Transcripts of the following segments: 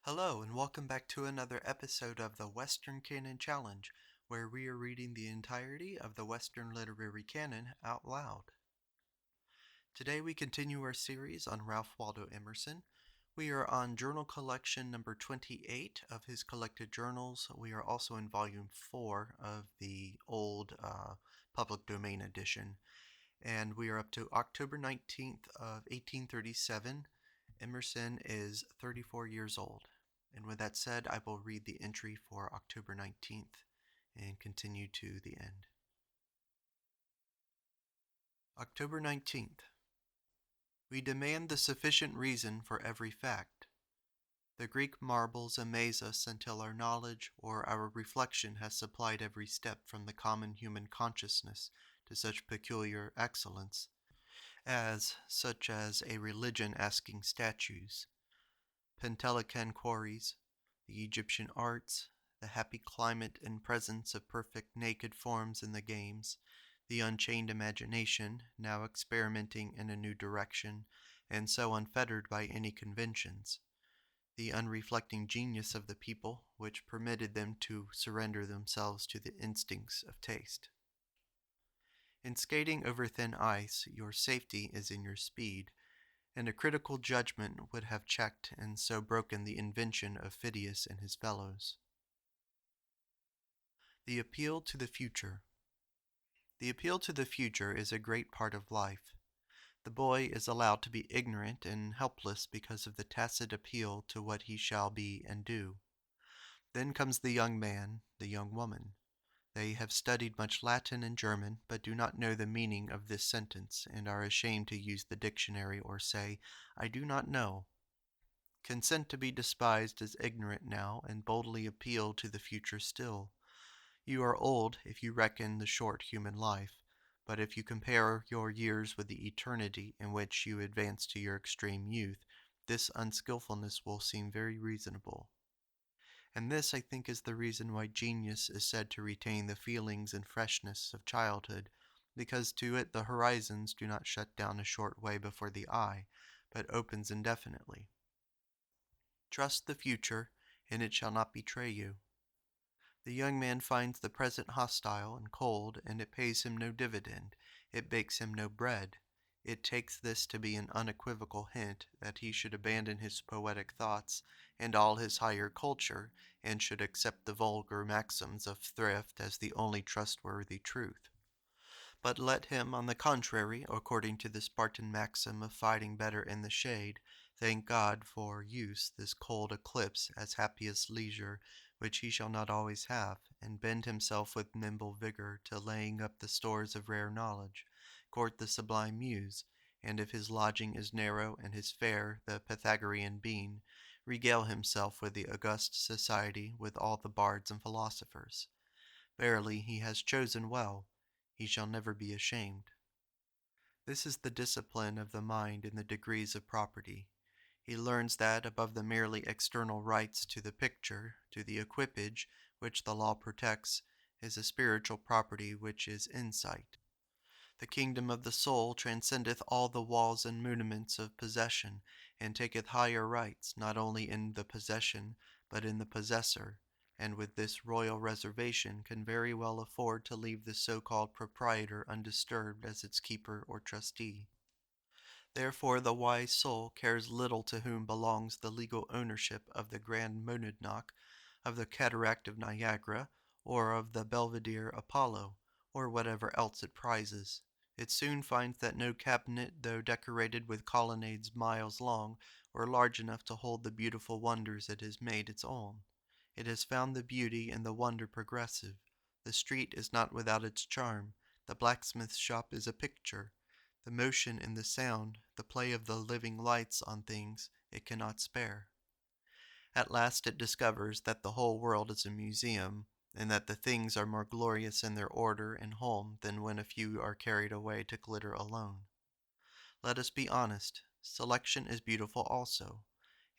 Hello, and welcome back to another episode of the Western Canon Challenge, where we are reading the entirety of the Western literary canon out loud. Today we continue our series on Ralph Waldo Emerson. We are on journal collection number 28 of his collected journals. We are also in volume 4 of the old public domain edition, and we are up to October 19th of 1837. Emerson is 34 years old. And with that said, I will read the entry for October 19th and continue to the end. October 19th. We demand the sufficient reason for every fact. The Greek marbles amaze us until our knowledge or our reflection has supplied every step from the common human consciousness to such peculiar excellence such as a religion asking statues, Pentelican quarries, the Egyptian arts, the happy climate and presence of perfect naked forms in the games, the unchained imagination, now experimenting in a new direction, and so unfettered by any conventions, the unreflecting genius of the people, which permitted them to surrender themselves to the instincts of taste. In skating over thin ice, your safety is in your speed, and a critical judgment would have checked and so broken the invention of Phidias and his fellows. The appeal to the future. The appeal to the future is a great part of life. The boy is allowed to be ignorant and helpless because of the tacit appeal to what he shall be and do. Then comes the young man, the young woman. They have studied much Latin and German, but do not know the meaning of this sentence, and are ashamed to use the dictionary or say, "I do not know." Consent to be despised as ignorant now, and boldly appeal to the future still. You are old if you reckon the short human life, but if you compare your years with the eternity in which you advance to your extreme youth, this unskilfulness will seem very reasonable. And this, I think, is the reason why genius is said to retain the feelings and freshness of childhood, because to it the horizons do not shut down a short way before the eye, but opens indefinitely. Trust the future, and it shall not betray you. The young man finds the present hostile and cold, and it pays him no dividend, it bakes him no bread. It takes this to be an unequivocal hint that he should abandon his poetic thoughts and all his higher culture, and should accept the vulgar maxims of thrift as the only trustworthy truth. But let him, on the contrary, according to the Spartan maxim of fighting better in the shade, thank God for use this cold eclipse as happiest leisure, which he shall not always have, and bend himself with nimble vigor to laying up the stores of rare knowledge, court the sublime muse, and if his lodging is narrow and his fare the Pythagorean bean, regale himself with the august society with all the bards and philosophers. Verily, he has chosen well. He shall never be ashamed. This is the discipline of the mind in the degrees of property. He learns that above the merely external rights to the picture, to the equipage, which the law protects, is a spiritual property which is insight. The kingdom of the soul transcendeth all the walls and muniments of possession, and taketh higher rights, not only in the possession, but in the possessor, and with this royal reservation can very well afford to leave the so-called proprietor undisturbed as its keeper or trustee. Therefore the wise soul cares little to whom belongs the legal ownership of the Grand Monadnock, of the Cataract of Niagara, or of the Belvedere Apollo, or whatever else it prizes. It soon finds that no cabinet, though decorated with colonnades miles long, or large enough to hold the beautiful wonders it has made its own. It has found the beauty and the wonder progressive. The street is not without its charm. The blacksmith's shop is a picture. The motion and the sound, the play of the living lights on things, it cannot spare. At last it discovers that the whole world is a museum, and that the things are more glorious in their order and home than when a few are carried away to glitter alone. Let us be honest, selection is beautiful also.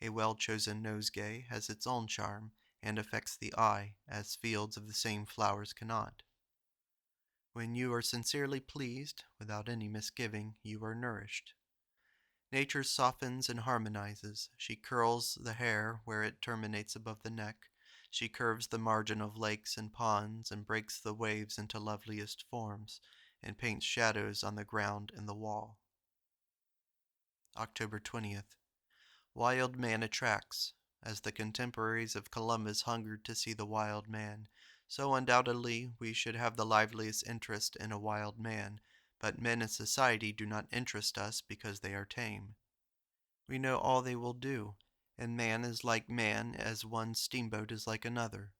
A well-chosen nosegay has its own charm, and affects the eye, as fields of the same flowers cannot. When you are sincerely pleased, without any misgiving, you are nourished. Nature softens and harmonizes. She curls the hair where it terminates above the neck. She curves the margin of lakes and ponds and breaks the waves into loveliest forms and paints shadows on the ground and the wall. October 20th. Wild man attracts. As the contemporaries of Columbus hungered to see the wild man, so undoubtedly we should have the liveliest interest in a wild man, but men in society do not interest us because they are tame. We know all they will do, and man is like man as one steamboat is like another.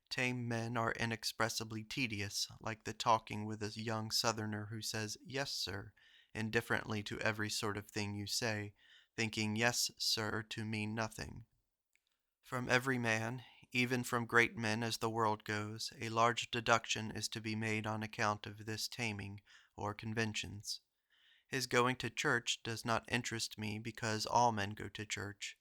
Tame men are inexpressibly tedious, like the talking with a young southerner who says, "Yes, sir," indifferently to every sort of thing you say, thinking "yes, sir" to mean nothing. From every man, even from great men as the world goes, a large deduction is to be made on account of this taming, or conventions. His going to church does not interest me because all men go to church.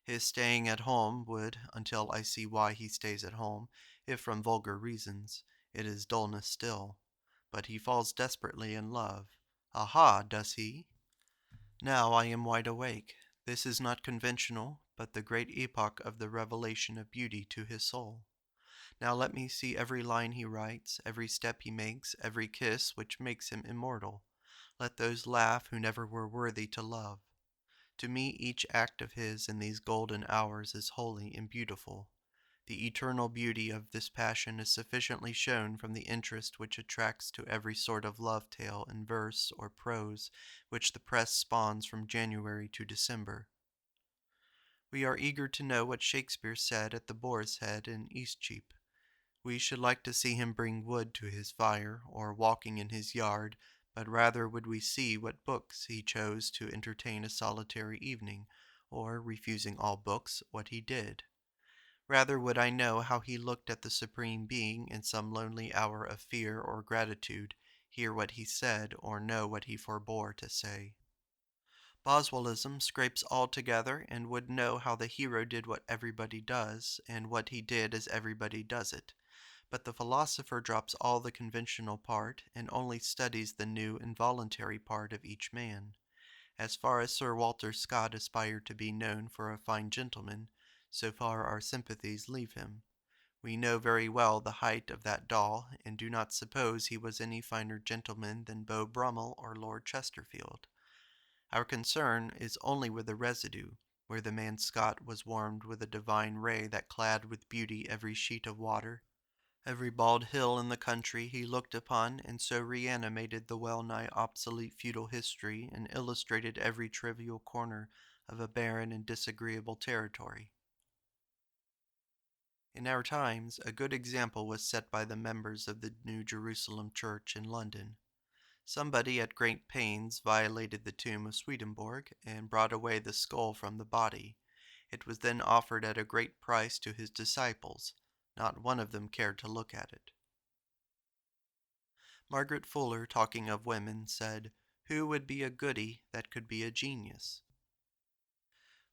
His staying at home would, until I see why he stays at home, if from vulgar reasons. It is dullness still. But he falls desperately in love. Aha, does he? Now I am wide awake. This is not conventional, but the great epoch of the revelation of beauty to his soul. Now let me see every line he writes, every step he makes, every kiss which makes him immortal. Let those laugh who never were worthy to love. To me each act of his in these golden hours is holy and beautiful. The eternal beauty of this passion is sufficiently shown from the interest which attracts to every sort of love tale in verse or prose which the press spawns from January to December. We are eager to know what Shakespeare said at the Boar's Head in Eastcheap. We should like to see him bring wood to his fire, or walking in his yard, but rather would we see what books he chose to entertain a solitary evening, or, refusing all books, what he did. Rather would I know how he looked at the Supreme Being in some lonely hour of fear or gratitude, hear what he said, or know what he forbore to say. Boswellism scrapes all together and would know how the hero did what everybody does, and what he did as everybody does it. But the philosopher drops all the conventional part, and only studies the new involuntary part of each man. As far as Sir Walter Scott aspired to be known for a fine gentleman, so far our sympathies leave him. We know very well the height of that doll, and do not suppose he was any finer gentleman than Beau Brummel or Lord Chesterfield. Our concern is only with the residue, where the man Scott was warmed with a divine ray that clad with beauty every sheet of water, every bald hill in the country he looked upon, and so reanimated the well-nigh obsolete feudal history, and illustrated every trivial corner of a barren and disagreeable territory. In our times, a good example was set by the members of the New Jerusalem Church in London. Somebody at great pains violated the tomb of Swedenborg, and brought away the skull from the body. It was then offered at a great price to his disciples. Not one of them cared to look at it. Margaret Fuller, talking of women, said, "Who would be a goody that could be a genius?"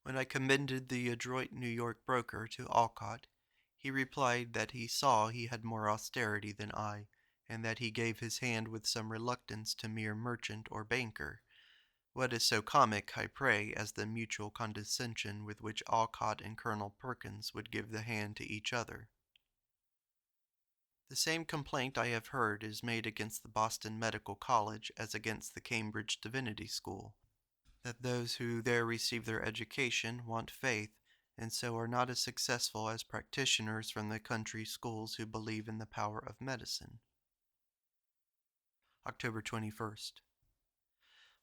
When I commended the adroit New York broker to Alcott, he replied that he saw he had more austerity than I, and that he gave his hand with some reluctance to mere merchant or banker. What is so comic, I pray, as the mutual condescension with which Alcott and Colonel Perkins would give the hand to each other? The same complaint I have heard is made against the Boston Medical College as against the Cambridge Divinity School, that those who there receive their education want faith, and so are not as successful as practitioners from the country schools who believe in the power of medicine. October 21st.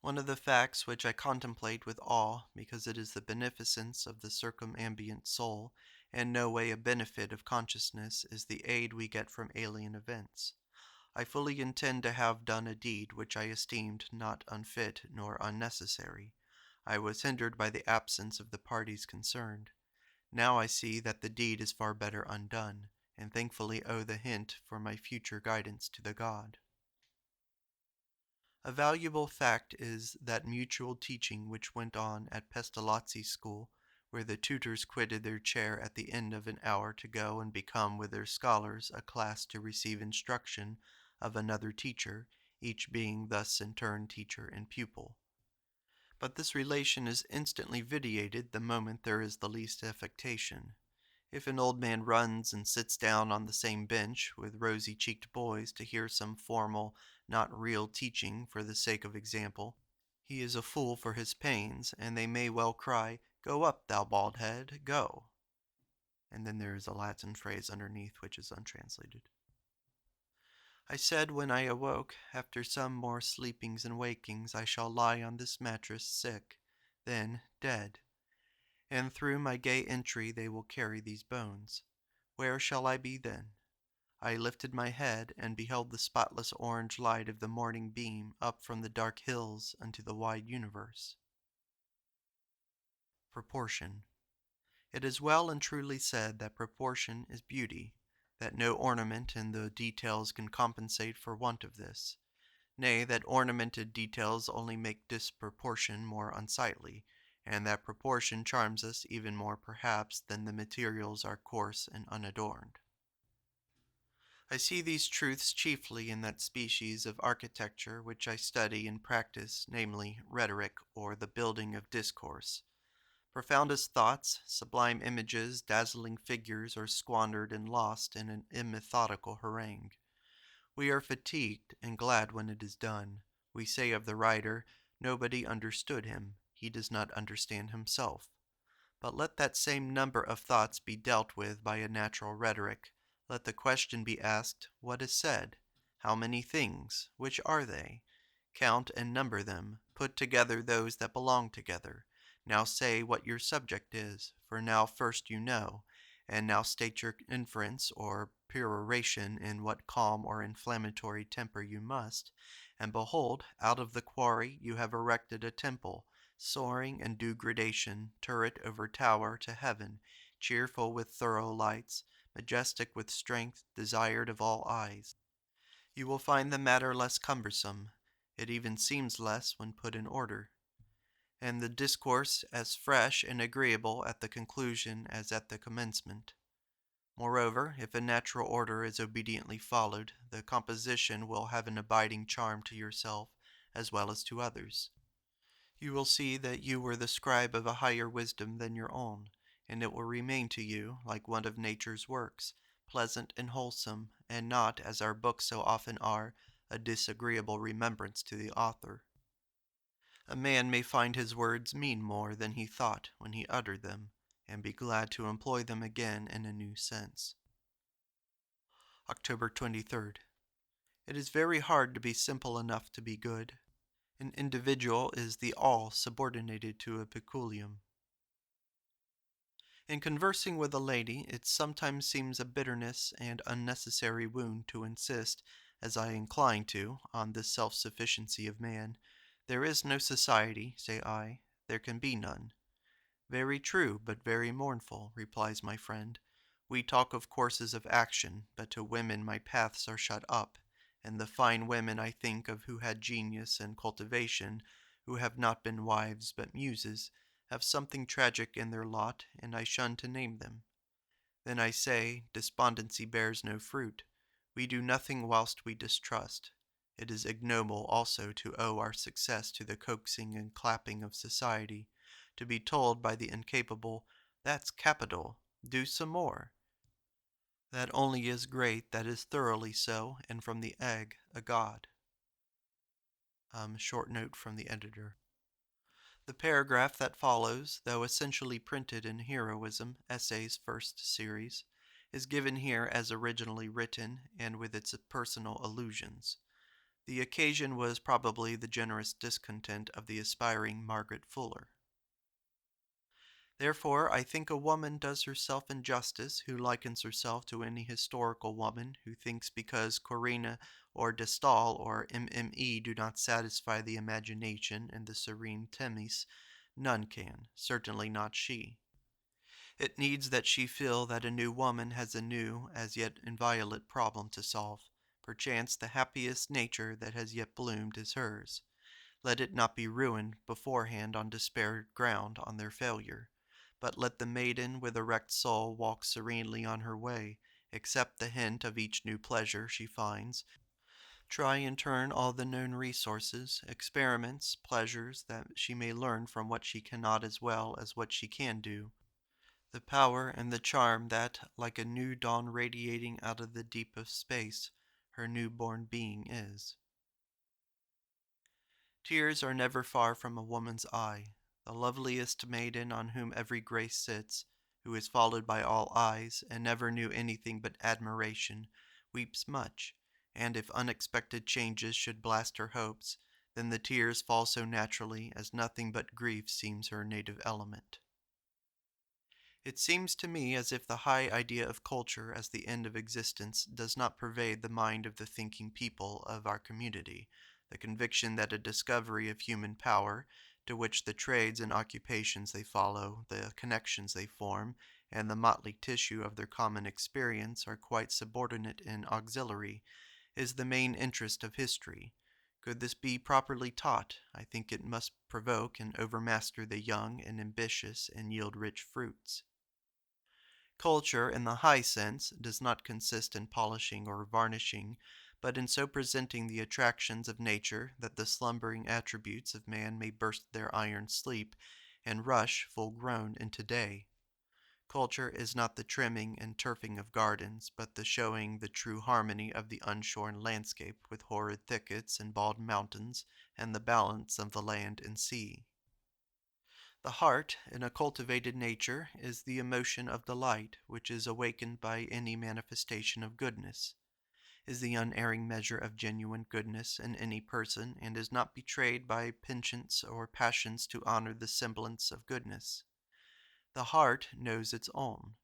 One of the facts which I contemplate with awe, because it is the beneficence of the circumambient soul, and no way a benefit of consciousness, is the aid we get from alien events. I fully intend to have done a deed which I esteemed not unfit nor unnecessary. I was hindered by the absence of the parties concerned. Now I see that the deed is far better undone, and thankfully owe the hint for my future guidance to the God. A valuable fact is that mutual teaching which went on at Pestalozzi's school, where the tutors quitted their chair at the end of an hour to go and become with their scholars a class to receive instruction of another teacher, each being thus in turn teacher and pupil. But this relation is instantly vitiated the moment there is the least affectation. If an old man runs and sits down on the same bench with rosy-cheeked boys to hear some formal, not real teaching for the sake of example, he is a fool for his pains, and they may well cry, "Go up, thou bald head, go." And then there is a Latin phrase underneath which is untranslated. I said when I awoke, after some more sleepings and wakings, I shall lie on this mattress sick, then dead, and through my gay entry they will carry these bones. Where shall I be then? I lifted my head and beheld the spotless orange light of the morning beam up from the dark hills unto the wide universe. Proportion. It is well and truly said that proportion is beauty, that no ornament in the details can compensate for want of this. Nay, that ornamented details only make disproportion more unsightly, and that proportion charms us even more perhaps than the materials are coarse and unadorned. I see these truths chiefly in that species of architecture which I study and practice, namely rhetoric, or the building of discourse. Profoundest thoughts, sublime images, dazzling figures are squandered and lost in an immethodical harangue. We are fatigued and glad when it is done. We say of the writer, "Nobody understood him. He does not understand himself." But let that same number of thoughts be dealt with by a natural rhetoric. Let the question be asked, what is said? How many things? Which are they? Count and number them. Put together those that belong together. Now say what your subject is, for now first you know, and now state your inference or peroration in what calm or inflammatory temper you must, and behold, out of the quarry you have erected a temple, soaring in due gradation, turret over tower to heaven, cheerful with thorough lights, majestic with strength, desired of all eyes. You will find the matter less cumbersome. It even seems less when put in order, and the discourse as fresh and agreeable at the conclusion as at the commencement. Moreover, if a natural order is obediently followed, the composition will have an abiding charm to yourself as well as to others. You will see that you were the scribe of a higher wisdom than your own, and it will remain to you, like one of nature's works, pleasant and wholesome, and not, as our books so often are, a disagreeable remembrance to the author. A man may find his words mean more than he thought when he uttered them, and be glad to employ them again in a new sense. October 23rd. It is very hard to be simple enough to be good. An individual is the all subordinated to a peculium. In conversing with a lady, it sometimes seems a bitterness and unnecessary wound to insist, as I incline to, on the self-sufficiency of man. There is no society, say I, there can be none. Very true, but very mournful, replies my friend. We talk of courses of action, but to women my paths are shut up, and the fine women I think of who had genius and cultivation, who have not been wives but muses, have something tragic in their lot, and I shun to name them. Then I say, despondency bears no fruit. We do nothing whilst we distrust. It is ignoble also to owe our success to the coaxing and clapping of society, to be told by the incapable, "That's capital, do some more." That only is great that is thoroughly so, and from the egg a god. Short note from the editor. The paragraph that follows, though essentially printed in Heroism, Essays First Series, is given here as originally written and with its personal allusions. The occasion was probably the generous discontent of the aspiring Margaret Fuller. Therefore, I think a woman does herself injustice who likens herself to any historical woman who thinks because Corinna or de Stael or MME do not satisfy the imagination and the serene Themis, none can, certainly not she. It needs that she feel that a new woman has a new, as yet inviolate problem to solve. Perchance the happiest nature that has yet bloomed is hers. Let it not be ruined beforehand on despaired ground on their failure, but let the maiden with erect soul walk serenely on her way, accept the hint of each new pleasure she finds, Try and turn all the known resources, experiments, pleasures that she may learn from what she cannot as well as what she can do, the power and the charm that, like a new dawn radiating out of the deep of space, her newborn being is. Tears are never far from a woman's eye. The loveliest maiden on whom every grace sits, who is followed by all eyes, and never knew anything but admiration, weeps much, and if unexpected changes should blast her hopes, then the tears fall so naturally as nothing but grief seems her native element. It seems to me as if the high idea of culture as the end of existence does not pervade the mind of the thinking people of our community, the conviction that a discovery of human power, to which the trades and occupations they follow, the connections they form, and the motley tissue of their common experience are quite subordinate and auxiliary, is the main interest of history. Could this be properly taught, I think it must provoke and overmaster the young and ambitious and yield rich fruits. Culture, in the high sense, does not consist in polishing or varnishing, but in so presenting the attractions of nature that the slumbering attributes of man may burst their iron sleep and rush, full grown, into day. Culture is not the trimming and turfing of gardens, but the showing the true harmony of the unshorn landscape with horrid thickets and bald mountains, and the balance of the land and sea. The heart, in a cultivated nature, is the emotion of delight, which is awakened by any manifestation of goodness, is the unerring measure of genuine goodness in any person, and is not betrayed by penchants or passions to honor the semblance of goodness. The heart knows its own.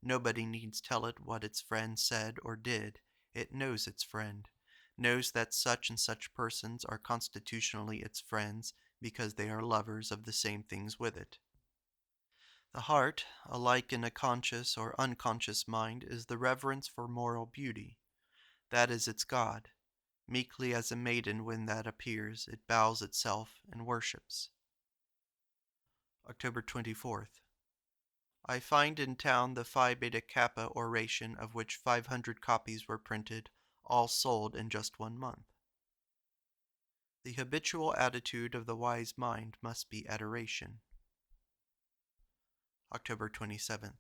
Nobody needs tell it what its friend said or did. It knows its friend, knows that such and such persons are constitutionally its friends because they are lovers of the same things with it. The heart, alike in a conscious or unconscious mind, is the reverence for moral beauty. That is its God. Meekly as a maiden when that appears, it bows itself and worships. October 24th. I find in town the Phi Beta Kappa oration of which 500 copies were printed, all sold in just 1 month. The habitual attitude of the wise mind must be adoration. October 27th.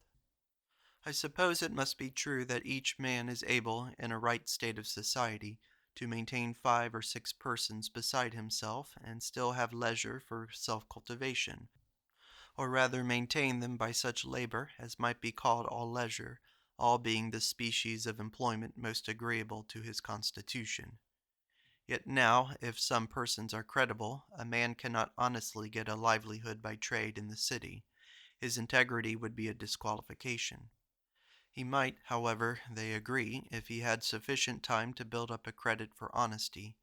I suppose it must be true that each man is able, in a right state of society, to maintain 5 or 6 persons beside himself and still have leisure for self-cultivation, or rather maintain them by such labor as might be called all leisure, all being the species of employment most agreeable to his constitution. Yet now, if some persons are credible, a man cannot honestly get a livelihood by trade in the city. His integrity would be a disqualification. He might, however, they agree, if he had sufficient time to build up a credit for honesty,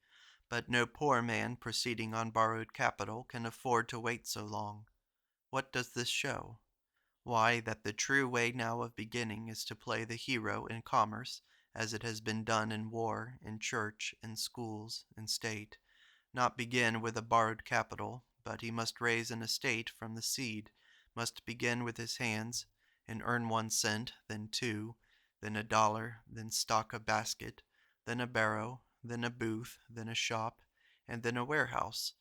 but no poor man proceeding on borrowed capital can afford to wait so long. What does this show? Why, that the true way now of beginning is to play the hero in commerce, as it has been done in war, in church, in schools, in state, not begin with a borrowed capital, but he must raise an estate from the seed, must begin with his hands, and earn 1 cent, then 2, then $1, then stock a basket, then a barrow, then a booth, then a shop, and then a warehouse,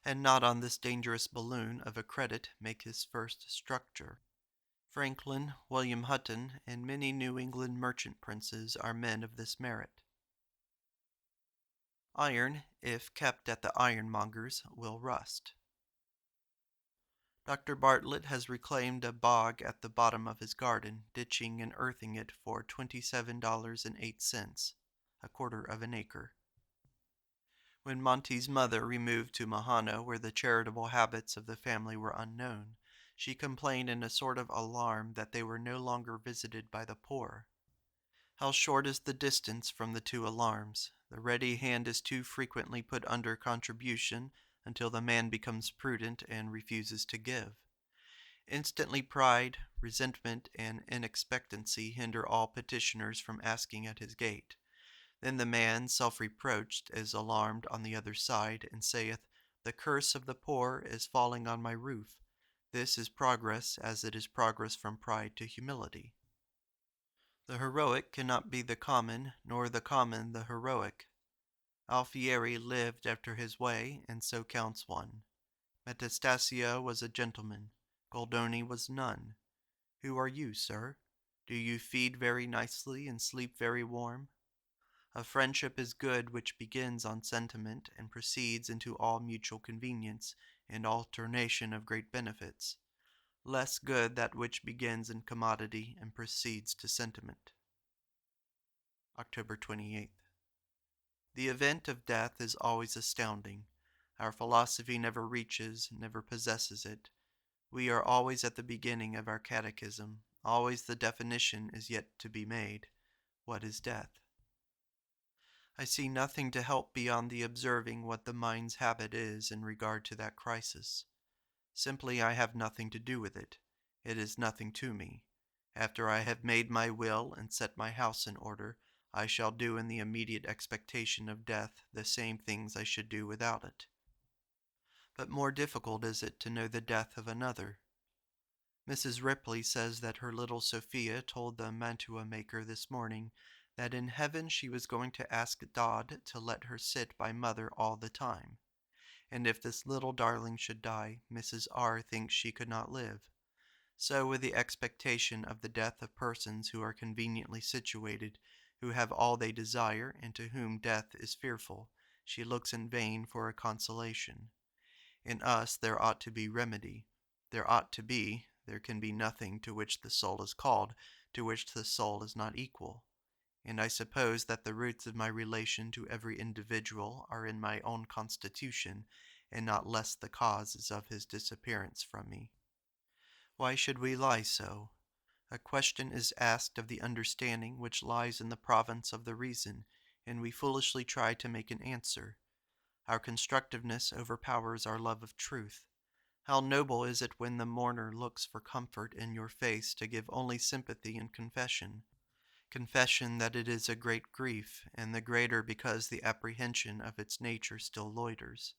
and not on this dangerous balloon of a credit make his first structure. Franklin, William Hutton, and many New England merchant princes are men of this merit. Iron, if kept at the ironmonger's, will rust. Dr. Bartlett has reclaimed a bog at the bottom of his garden, ditching and earthing it for $27.08, a quarter of an acre. When Monty's mother removed to Mahana, where the charitable habits of the family were unknown, she complained in a sort of alarm that they were no longer visited by the poor. How short is the distance from the two alarms! The ready hand is too frequently put under contribution until the man becomes prudent and refuses to give. Instantly pride, resentment, and inexpectancy hinder all petitioners from asking at his gate. Then the man, self-reproached, is alarmed on the other side, and saith, "The curse of the poor is falling on my roof." This is progress, as it is progress from pride to humility. The heroic cannot be the common, nor the common the heroic. Alfieri lived after his way, and so counts one. Metastasio was a gentleman. Goldoni was none. Who are you, sir? Do you feed very nicely and sleep very warm? A friendship is good which begins on sentiment and proceeds into all mutual convenience and alternation of great benefits. Less good that which begins in commodity and proceeds to sentiment. October 28th. The event of death is always astounding. Our philosophy never reaches, never possesses it. We are always at the beginning of our catechism. Always the definition is yet to be made. What is death? I see nothing to help beyond the observing what the mind's habit is in regard to that crisis. Simply I have nothing to do with it. It is nothing to me. After I have made my will and set my house in order, I shall do in the immediate expectation of death the same things I should do without it. But more difficult is it to know the death of another. Mrs. Ripley says that her little Sophia told the mantua maker this morning that in heaven she was going to ask Dodd to let her sit by mother all the time. And if this little darling should die, Mrs. R. thinks she could not live. So with the expectation of the death of persons who are conveniently situated, who have all they desire, and to whom death is fearful, she looks in vain for a consolation. In us there ought to be remedy. There can be nothing to which the soul is called, to which the soul is not equal. And I suppose that the roots of my relation to every individual are in my own constitution, and not less the causes of his disappearance from me. Why should we lie so? A question is asked of the understanding which lies in the province of the reason, and we foolishly try to make an answer. Our constructiveness overpowers our love of truth. How noble is it when the mourner looks for comfort in your face to give only sympathy and confession that it is a great grief, and the greater because the apprehension of its nature still loiters.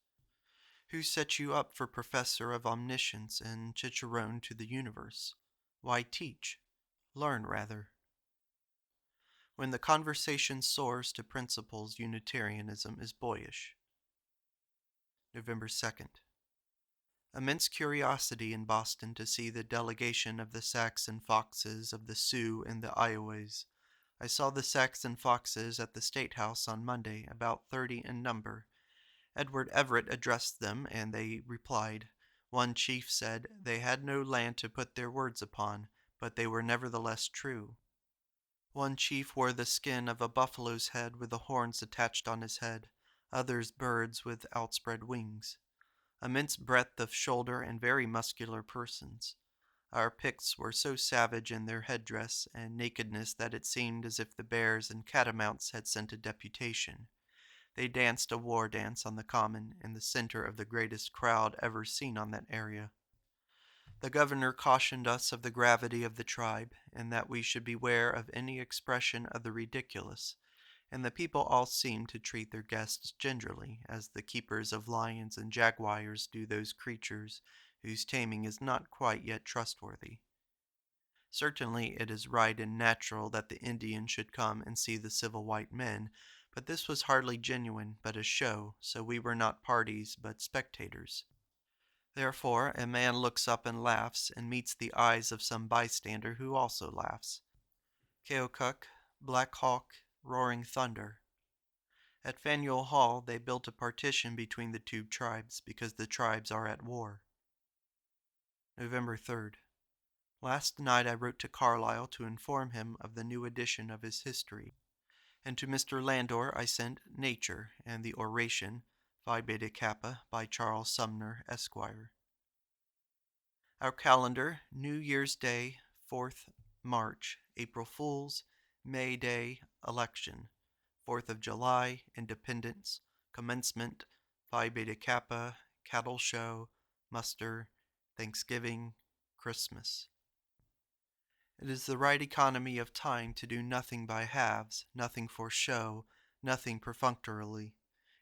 Who set you up for professor of omniscience and cicerone to the universe? Why teach? Learn rather. When the conversation soars to principles, Unitarianism is boyish. November 2nd. Immense curiosity in Boston to see the delegation of the Saxon Foxes, of the Sioux, and the Iowas. I saw the Saxon Foxes at the State House on Monday, about 30 in number. Edward Everett addressed them, and they replied. One chief said, they had no land to put their words upon, but they were nevertheless true. One chief wore the skin of a buffalo's head with the horns attached on his head, others birds with outspread wings. Immense breadth of shoulder and very muscular persons. Our Picts were so savage in their headdress and nakedness that it seemed as if the bears and catamounts had sent a deputation. They danced a war dance on the common in the center of the greatest crowd ever seen on that area. The governor cautioned us of the gravity of the tribe, and that we should beware of any expression of the ridiculous, and the people all seemed to treat their guests gingerly, as the keepers of lions and jaguars do those creatures whose taming is not quite yet trustworthy. Certainly it is right and natural that the Indian should come and see the civil white men, but this was hardly genuine, but a show, so we were not parties, but spectators. Therefore a man looks up and laughs, and meets the eyes of some bystander who also laughs. Keokuk, Black Hawk, Roaring Thunder. At Faneuil Hall they built a partition between the two tribes, because the tribes are at war. November 3rd. Last night I wrote to Carlyle to inform him of the new edition of his history, and to Mr. Landor I sent Nature and the Oration, Phi Beta Kappa, by Charles Sumner, Esquire. Our calendar: New Year's Day, 4th March, April Fool's, May Day, Election, 4th of July, Independence, Commencement, Phi Beta Kappa, Cattle Show, Muster, Thanksgiving, Christmas. It is the right economy of time to do nothing by halves, nothing for show, nothing perfunctorily.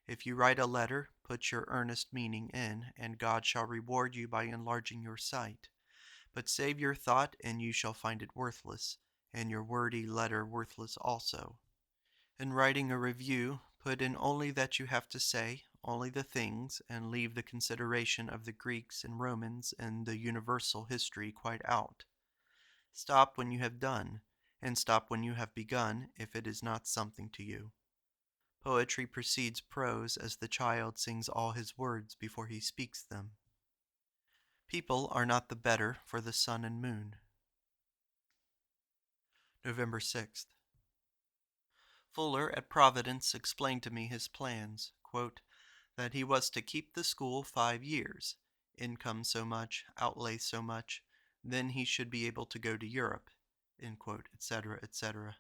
If you write a letter, put your earnest meaning in, and God shall reward you by enlarging your sight. But save your thought, and you shall find it worthless, and your wordy letter worthless also. In writing a review, Put in only that you have to say, only the things, and leave the consideration of the Greeks and Romans and the universal history quite out. Stop when you have done, and stop when you have begun if it is not something to you. Poetry precedes prose as the child sings all his words before he speaks them. People are not the better for the sun and moon. November 6th. Fuller at Providence explained to me his plans, quote, that he was to keep the school 5 years, income so much, outlay so much, then he should be able to go to Europe, etc., etc.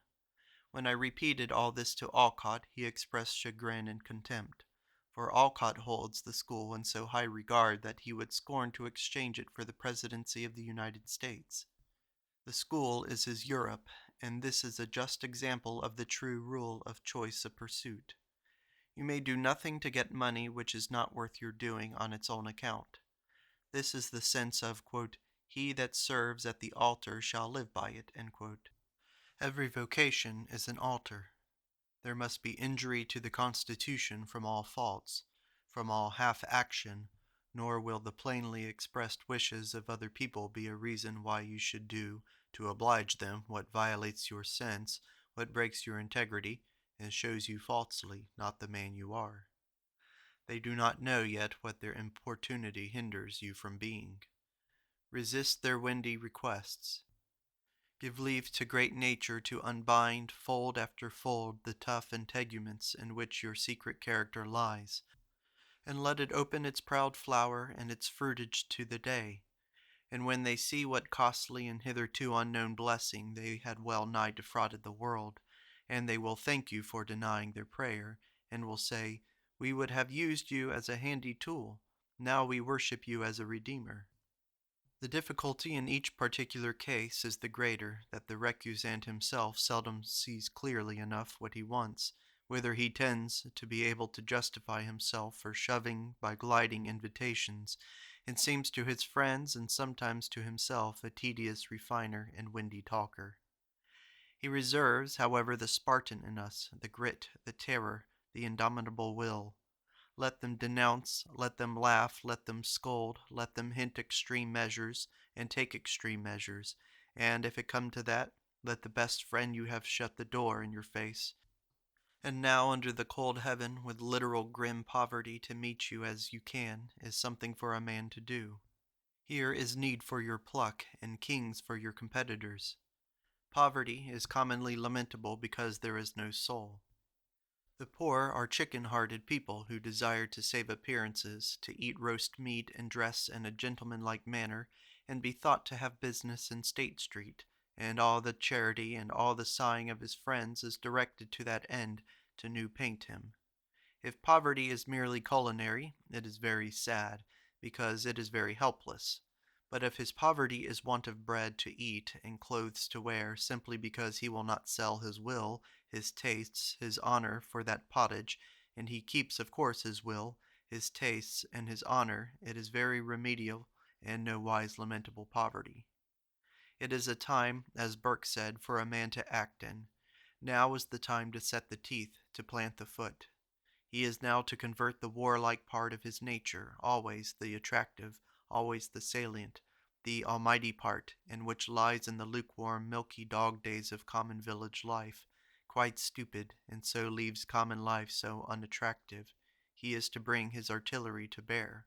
When I repeated all this to Alcott, he expressed chagrin and contempt, for Alcott holds the school in so high regard that he would scorn to exchange it for the presidency of the United States. The school is his Europe, and this is a just example of the true rule of choice of pursuit. You may do nothing to get money which is not worth your doing on its own account. This is the sense of, quote, he that serves at the altar shall live by it, end quote. Every vocation is an altar. There must be injury to the Constitution from all faults, from all half-action, nor will the plainly expressed wishes of other people be a reason why you should do, to oblige them, what violates your sense, what breaks your integrity, and shows you falsely, not the man you are. They do not know yet what their importunity hinders you from being. Resist their windy requests. Give leave to great nature to unbind, fold after fold, the tough integuments in which your secret character lies, and let it open its proud flower and its fruitage to the day. And when they see what costly and hitherto unknown blessing they had well nigh defrauded the world, and they will thank you for denying their prayer, and will say, we would have used you as a handy tool, now we worship you as a Redeemer. The difficulty in each particular case is the greater that the recusant himself seldom sees clearly enough what he wants, whither he tends to be able to justify himself for shoving by gliding invitations, and seems to his friends and sometimes to himself a tedious refiner and windy talker. He reserves, however, the Spartan in us, the grit, the terror, the indomitable will. Let them denounce, let them laugh, let them scold, let them hint extreme measures, and take extreme measures, and if it come to that, let the best friend you have shut the door in your face. And now under the cold heaven, with literal grim poverty to meet you as you can, is something for a man to do. Here is need for your pluck, and kings for your competitors. Poverty is commonly lamentable because there is no soul. The poor are chicken-hearted people who desire to save appearances, to eat roast meat and dress in a gentlemanlike manner, and be thought to have business in State Street, and all the charity and all the sighing of his friends is directed to that end, to new paint him. If poverty is merely culinary, it is very sad, because it is very helpless. But if his poverty is want of bread to eat and clothes to wear, simply because he will not sell his will, his tastes, his honor for that pottage, and he keeps of course his will, his tastes, and his honor, it is very remedial and no wise lamentable poverty. It is a time, as Burke said, for a man to act in. Now is the time to set the teeth, to plant the foot. He is now to convert the warlike part of his nature, always the attractive, always the salient, the almighty part, in which lies in the lukewarm, milky dog days of common village life, quite stupid, and so leaves common life so unattractive. He is to bring his artillery to bear.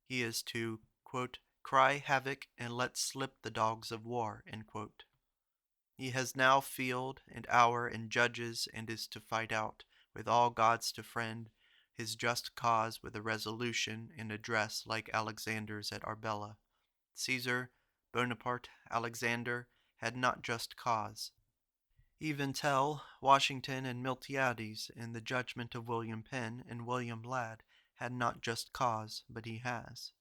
He is to, quote, cry havoc and let slip the dogs of war, end quote. He has now field and hour and judges, and is to fight out, with all gods to friend, his just cause with a resolution and address like Alexander's at Arbela. Caesar, Bonaparte, Alexander had not just cause. Even Tell, Washington, and Miltiades, in the judgment of William Penn and William Ladd, had not just cause, but he has.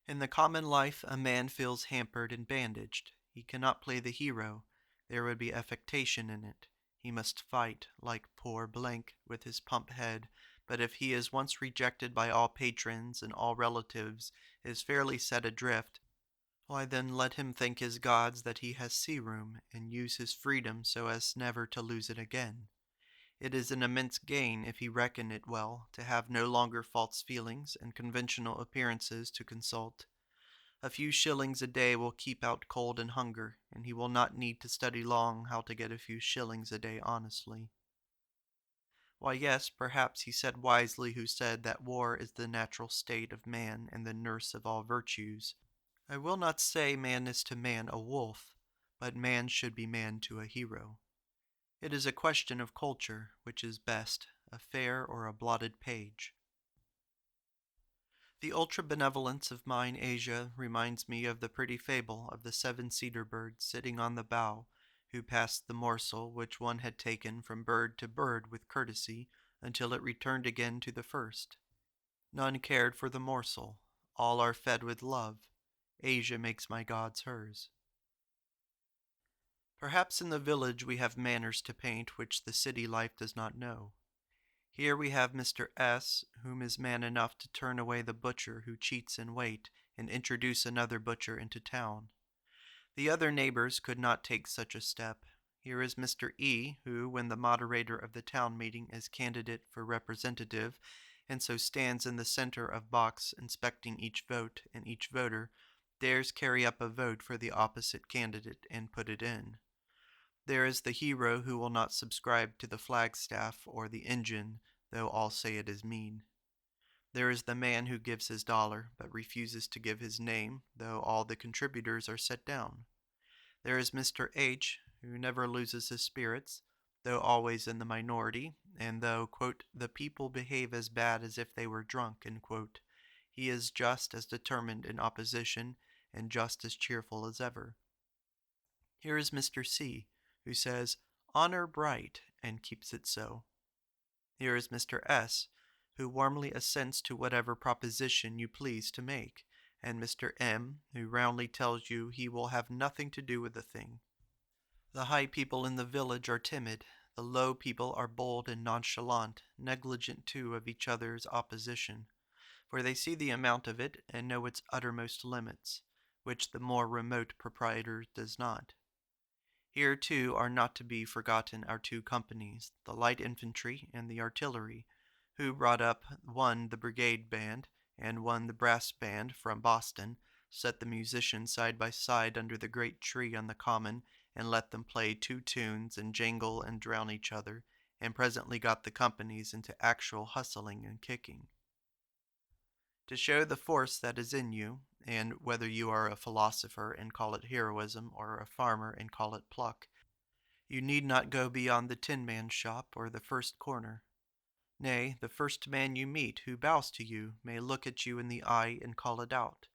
In the common life a man feels hampered and bandaged. He cannot play the hero. There would be affectation in it. He must fight, like poor blank, with his pump head, but if he is once rejected by all patrons and all relatives, is fairly set adrift, why then let him thank his gods that he has sea room, and use his freedom so as never to lose it again. It is an immense gain, if he reckon it well, to have no longer false feelings and conventional appearances to consult. A few shillings a day will keep out cold and hunger, and he will not need to study long how to get a few shillings a day honestly. Why, yes, perhaps he said wisely who said that war is the natural state of man and the nurse of all virtues. I will not say man is to man a wolf, but man should be man to a hero. It is a question of culture, which is best, a fair or a blotted page. The ultra-benevolence of mine Asia reminds me of the pretty fable of the 7 cedar birds sitting on the bough, who passed the morsel which one had taken from bird to bird with courtesy until it returned again to the first. None cared for the morsel. All are fed with love. Asia makes my gods hers. Perhaps in the village we have manners to paint which the city life does not know. Here we have Mr. S., whom is man enough to turn away the butcher who cheats in weight and introduce another butcher into town. The other neighbors could not take such a step. Here is Mr. E., who, when the moderator of the town meeting is candidate for representative, and so stands in the center of box inspecting each vote, and each voter dares carry up a vote for the opposite candidate and put it in. There is the hero who will not subscribe to the flagstaff or the engine, though all say it is mean. There is the man who gives his dollar, but refuses to give his name, though all the contributors are set down. There is Mr. H., who never loses his spirits, though always in the minority, and though, quote, the people behave as bad as if they were drunk, quote, he is just as determined in opposition, and just as cheerful as ever. Here is Mr. C., who says, honor bright, and keeps it so. Here is Mr. S., who warmly assents to whatever proposition you please to make, and Mr. M., who roundly tells you he will have nothing to do with the thing. The high people in the village are timid, the low people are bold and nonchalant, negligent too of each other's opposition, for they see the amount of it and know its uttermost limits, which the more remote proprietor does not. Here, too, are not to be forgotten our 2 companies, the light infantry and the artillery, who brought up one the brigade band and one the brass band from Boston, set the musicians side by side under the great tree on the common, and let them play 2 tunes and jangle and drown each other, and presently got the companies into actual hustling and kicking. To show the force that is in you, and whether you are a philosopher and call it heroism, or a farmer and call it pluck, you need not go beyond the tin-man shop or the first corner. Nay, the first man you meet who bows to you may look at you in the eye and call it out.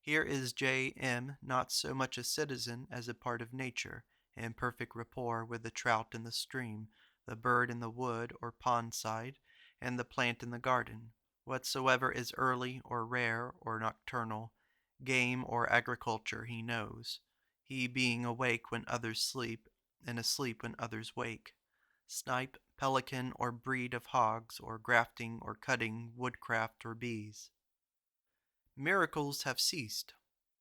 Here is J. M. not so much a citizen as a part of nature, in perfect rapport with the trout in the stream, the bird in the wood or pond side, and the plant in the garden. Whatsoever is early or rare or nocturnal, game or agriculture he knows, he being awake when others sleep, and asleep when others wake. Snipe, pelican, or breed of hogs, or grafting or cutting, woodcraft or bees. Miracles have ceased.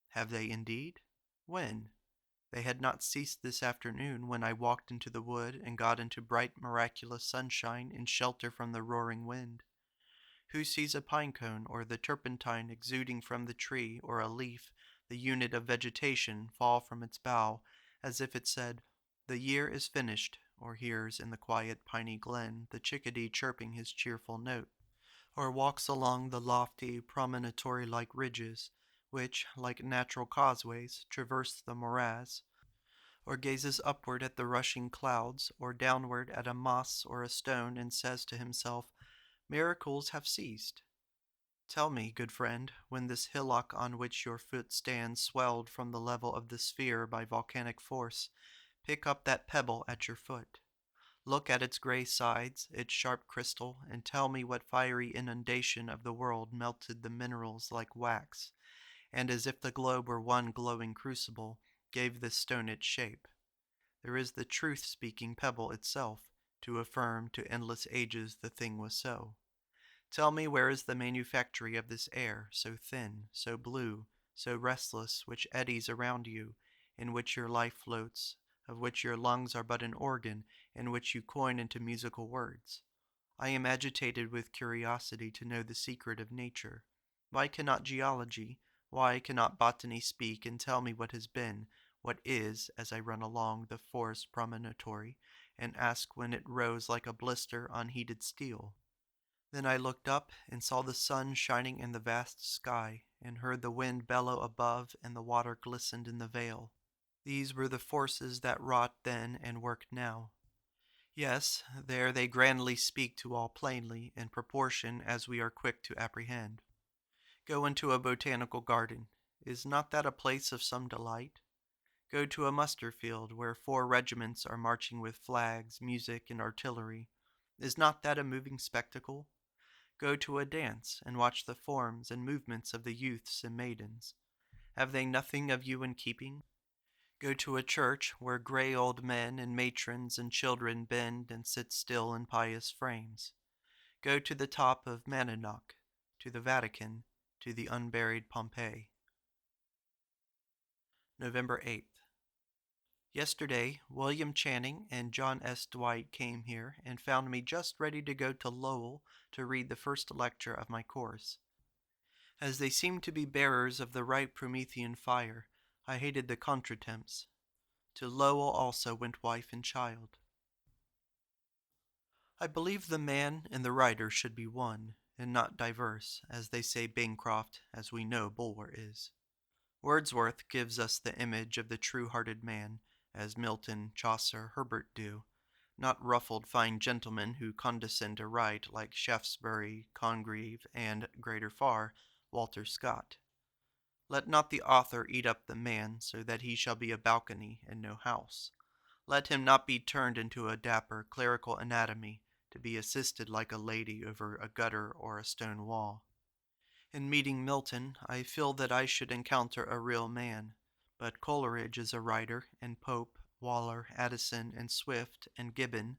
Have they indeed? When? They had not ceased this afternoon when I walked into the wood and got into bright miraculous sunshine in shelter from the roaring wind. Who sees a pine cone or the turpentine exuding from the tree, or a leaf, the unit of vegetation, fall from its bough, as if it said, the year is finished, or hears in the quiet piney glen the chickadee chirping his cheerful note, or walks along the lofty promontory-like ridges, which, like natural causeways, traverse the morass, or gazes upward at the rushing clouds, or downward at a moss or a stone, and says to himself, miracles have ceased. Tell me, good friend, when this hillock on which your foot stands swelled from the level of the sphere by volcanic force, pick up that pebble at your foot. Look at its gray sides, its sharp crystal, and tell me what fiery inundation of the world melted the minerals like wax, and as if the globe were one glowing crucible, gave this stone its shape. There is the truth-speaking pebble itself, to affirm to endless ages the thing was so. Tell me where is the manufactory of this air, so thin, so blue, so restless, which eddies around you, in which your life floats, of which your lungs are but an organ, and which you coin into musical words. I am agitated with curiosity to know the secret of nature. Why cannot geology, why cannot botany speak and tell me what has been, what is, as I run along the forest promontory, and ask when it rose like a blister on heated steel? Then I looked up and saw the sun shining in the vast sky, and heard the wind bellow above, and the water glistened in the vale. These were the forces that wrought then and work now. Yes, there they grandly speak to all plainly, in proportion as we are quick to apprehend. Go into a botanical garden. Is not that a place of some delight? Go to a muster field, where 4 regiments are marching with flags, music, and artillery. Is not that a moving spectacle? Go to a dance, and watch the forms and movements of the youths and maidens. Have they nothing of you in keeping? Go to a church, where gray old men and matrons and children bend and sit still in pious frames. Go to the top of Monadnock, to the Vatican, to the unburied Pompeii. November 8th. Yesterday, William Channing and John S. Dwight came here and found me just ready to go to Lowell to read the first lecture of my course. As they seemed to be bearers of the right Promethean fire, I hated the contretemps. To Lowell also went wife and child. I believe the man and the writer should be one, and not diverse, as they say Bancroft, as we know Bulwer is. Wordsworth gives us the image of the true-hearted man, as Milton, Chaucer, Herbert do, not ruffled fine gentlemen who condescend to write like Shaftesbury, Congreve, and, greater far, Walter Scott. Let not the author eat up the man, so that he shall be a balcony and no house. Let him not be turned into a dapper clerical anatomy, to be assisted like a lady over a gutter or a stone wall. In meeting Milton, I feel that I should encounter a real man, but Coleridge is a writer, and Pope, Waller, Addison, and Swift, and Gibbon,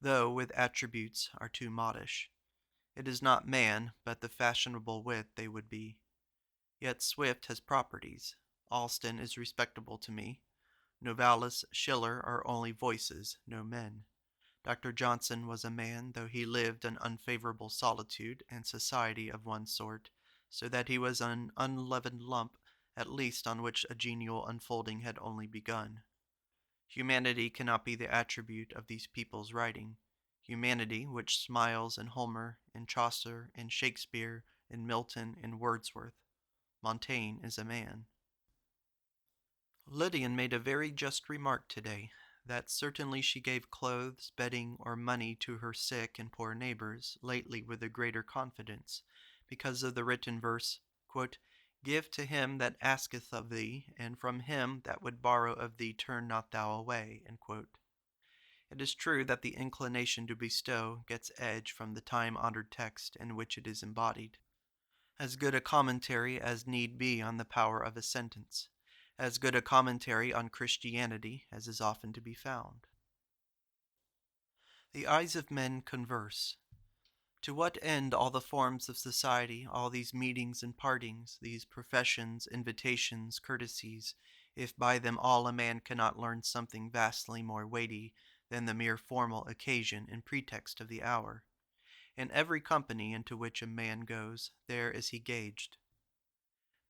though with attributes, are too modish. It is not man, but the fashionable wit they would be. Yet Swift has properties. Austen is respectable to me. Novalis, Schiller are only voices, no men. Dr. Johnson was a man, though he lived an unfavorable solitude and society of one sort, so that he was an unleavened lump, at least, on which a genial unfolding had only begun. Humanity cannot be the attribute of these people's writing. Humanity, which smiles in Homer, in Chaucer, in Shakespeare, in Milton, in Wordsworth. Montaigne is a man. Lydian made a very just remark today, that certainly she gave clothes, bedding, or money to her sick and poor neighbors, lately with a greater confidence, because of the written verse, quote, "Give to him that asketh of thee, and from him that would borrow of thee turn not thou away." It is true that the inclination to bestow gets edge from the time-honored text in which it is embodied. As good a commentary as need be on the power of a sentence, as good a commentary on Christianity as is often to be found. The eyes of men converse. To what end all the forms of society, all these meetings and partings, these professions, invitations, courtesies, if by them all a man cannot learn something vastly more weighty than the mere formal occasion and pretext of the hour? In every company into which a man goes, there is he gauged.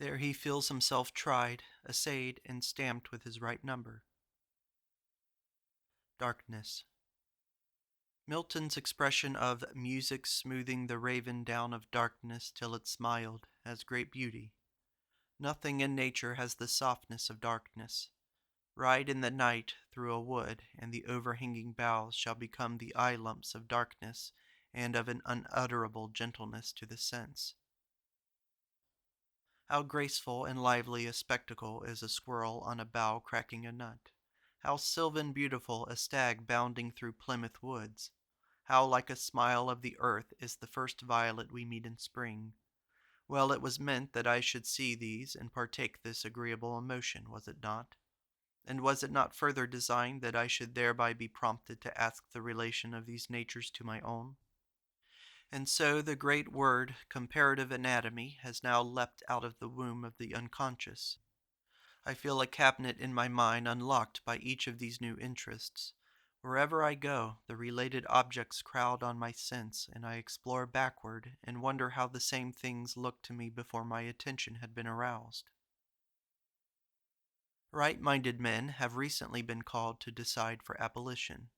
There he feels himself tried, assayed, and stamped with his right number. Darkness. Milton's expression of music smoothing the raven down of darkness till it smiled has great beauty. Nothing in nature has the softness of darkness. Ride in the night through a wood, and the overhanging boughs shall become the eye lumps of darkness, and of an unutterable gentleness to the sense. How graceful and lively a spectacle is a squirrel on a bough cracking a nut! How sylvan beautiful a stag bounding through Plymouth woods! How like a smile of the earth is the first violet we meet in spring! Well, it was meant that I should see these and partake this agreeable emotion, was it not? And was it not further designed that I should thereby be prompted to ask the relation of these natures to my own? And so the great word comparative anatomy has now leapt out of the womb of the unconscious. I feel a cabinet in my mind unlocked by each of these new interests. Wherever I go, the related objects crowd on my sense, and I explore backward and wonder how the same things looked to me before my attention had been aroused. Right-minded men have recently been called to decide for abolition.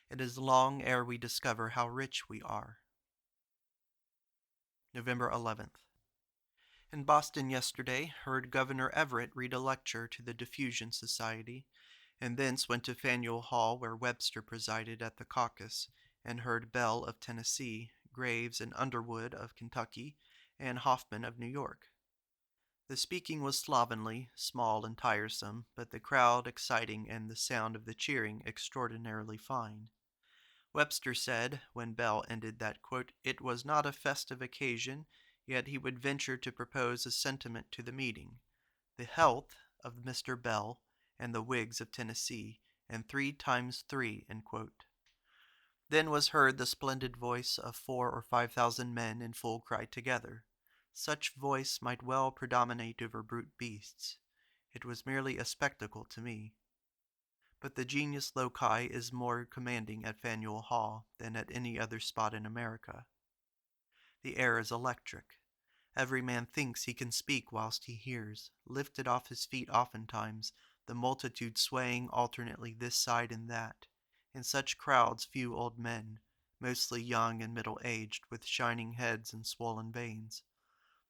It is long ere we discover how rich we are. November 11th. In Boston yesterday, heard Governor Everett read a lecture to the Diffusion Society, and thence went to Faneuil Hall where Webster presided at the caucus, and heard Bell of Tennessee, Graves and Underwood of Kentucky, and Hoffman of New York. The speaking was slovenly, small, and tiresome, but the crowd exciting and the sound of the cheering extraordinarily fine. Webster said, when Bell ended, that, quote, "It was not a festive occasion, yet he would venture to propose a sentiment to the meeting, the health of Mr. Bell and the Whigs of Tennessee, and 3 times 3, end quote. Then was heard the splendid voice of 4 or 5,000 men in full cry together. Such voice might well predominate over brute beasts. It was merely a spectacle to me. But the genius loci is more commanding at Faneuil Hall than at any other spot in America. The air is electric. Every man thinks he can speak whilst he hears, lifted off his feet oftentimes, the multitude swaying alternately this side and that. In such crowds few old men, mostly young and middle-aged, with shining heads and swollen veins.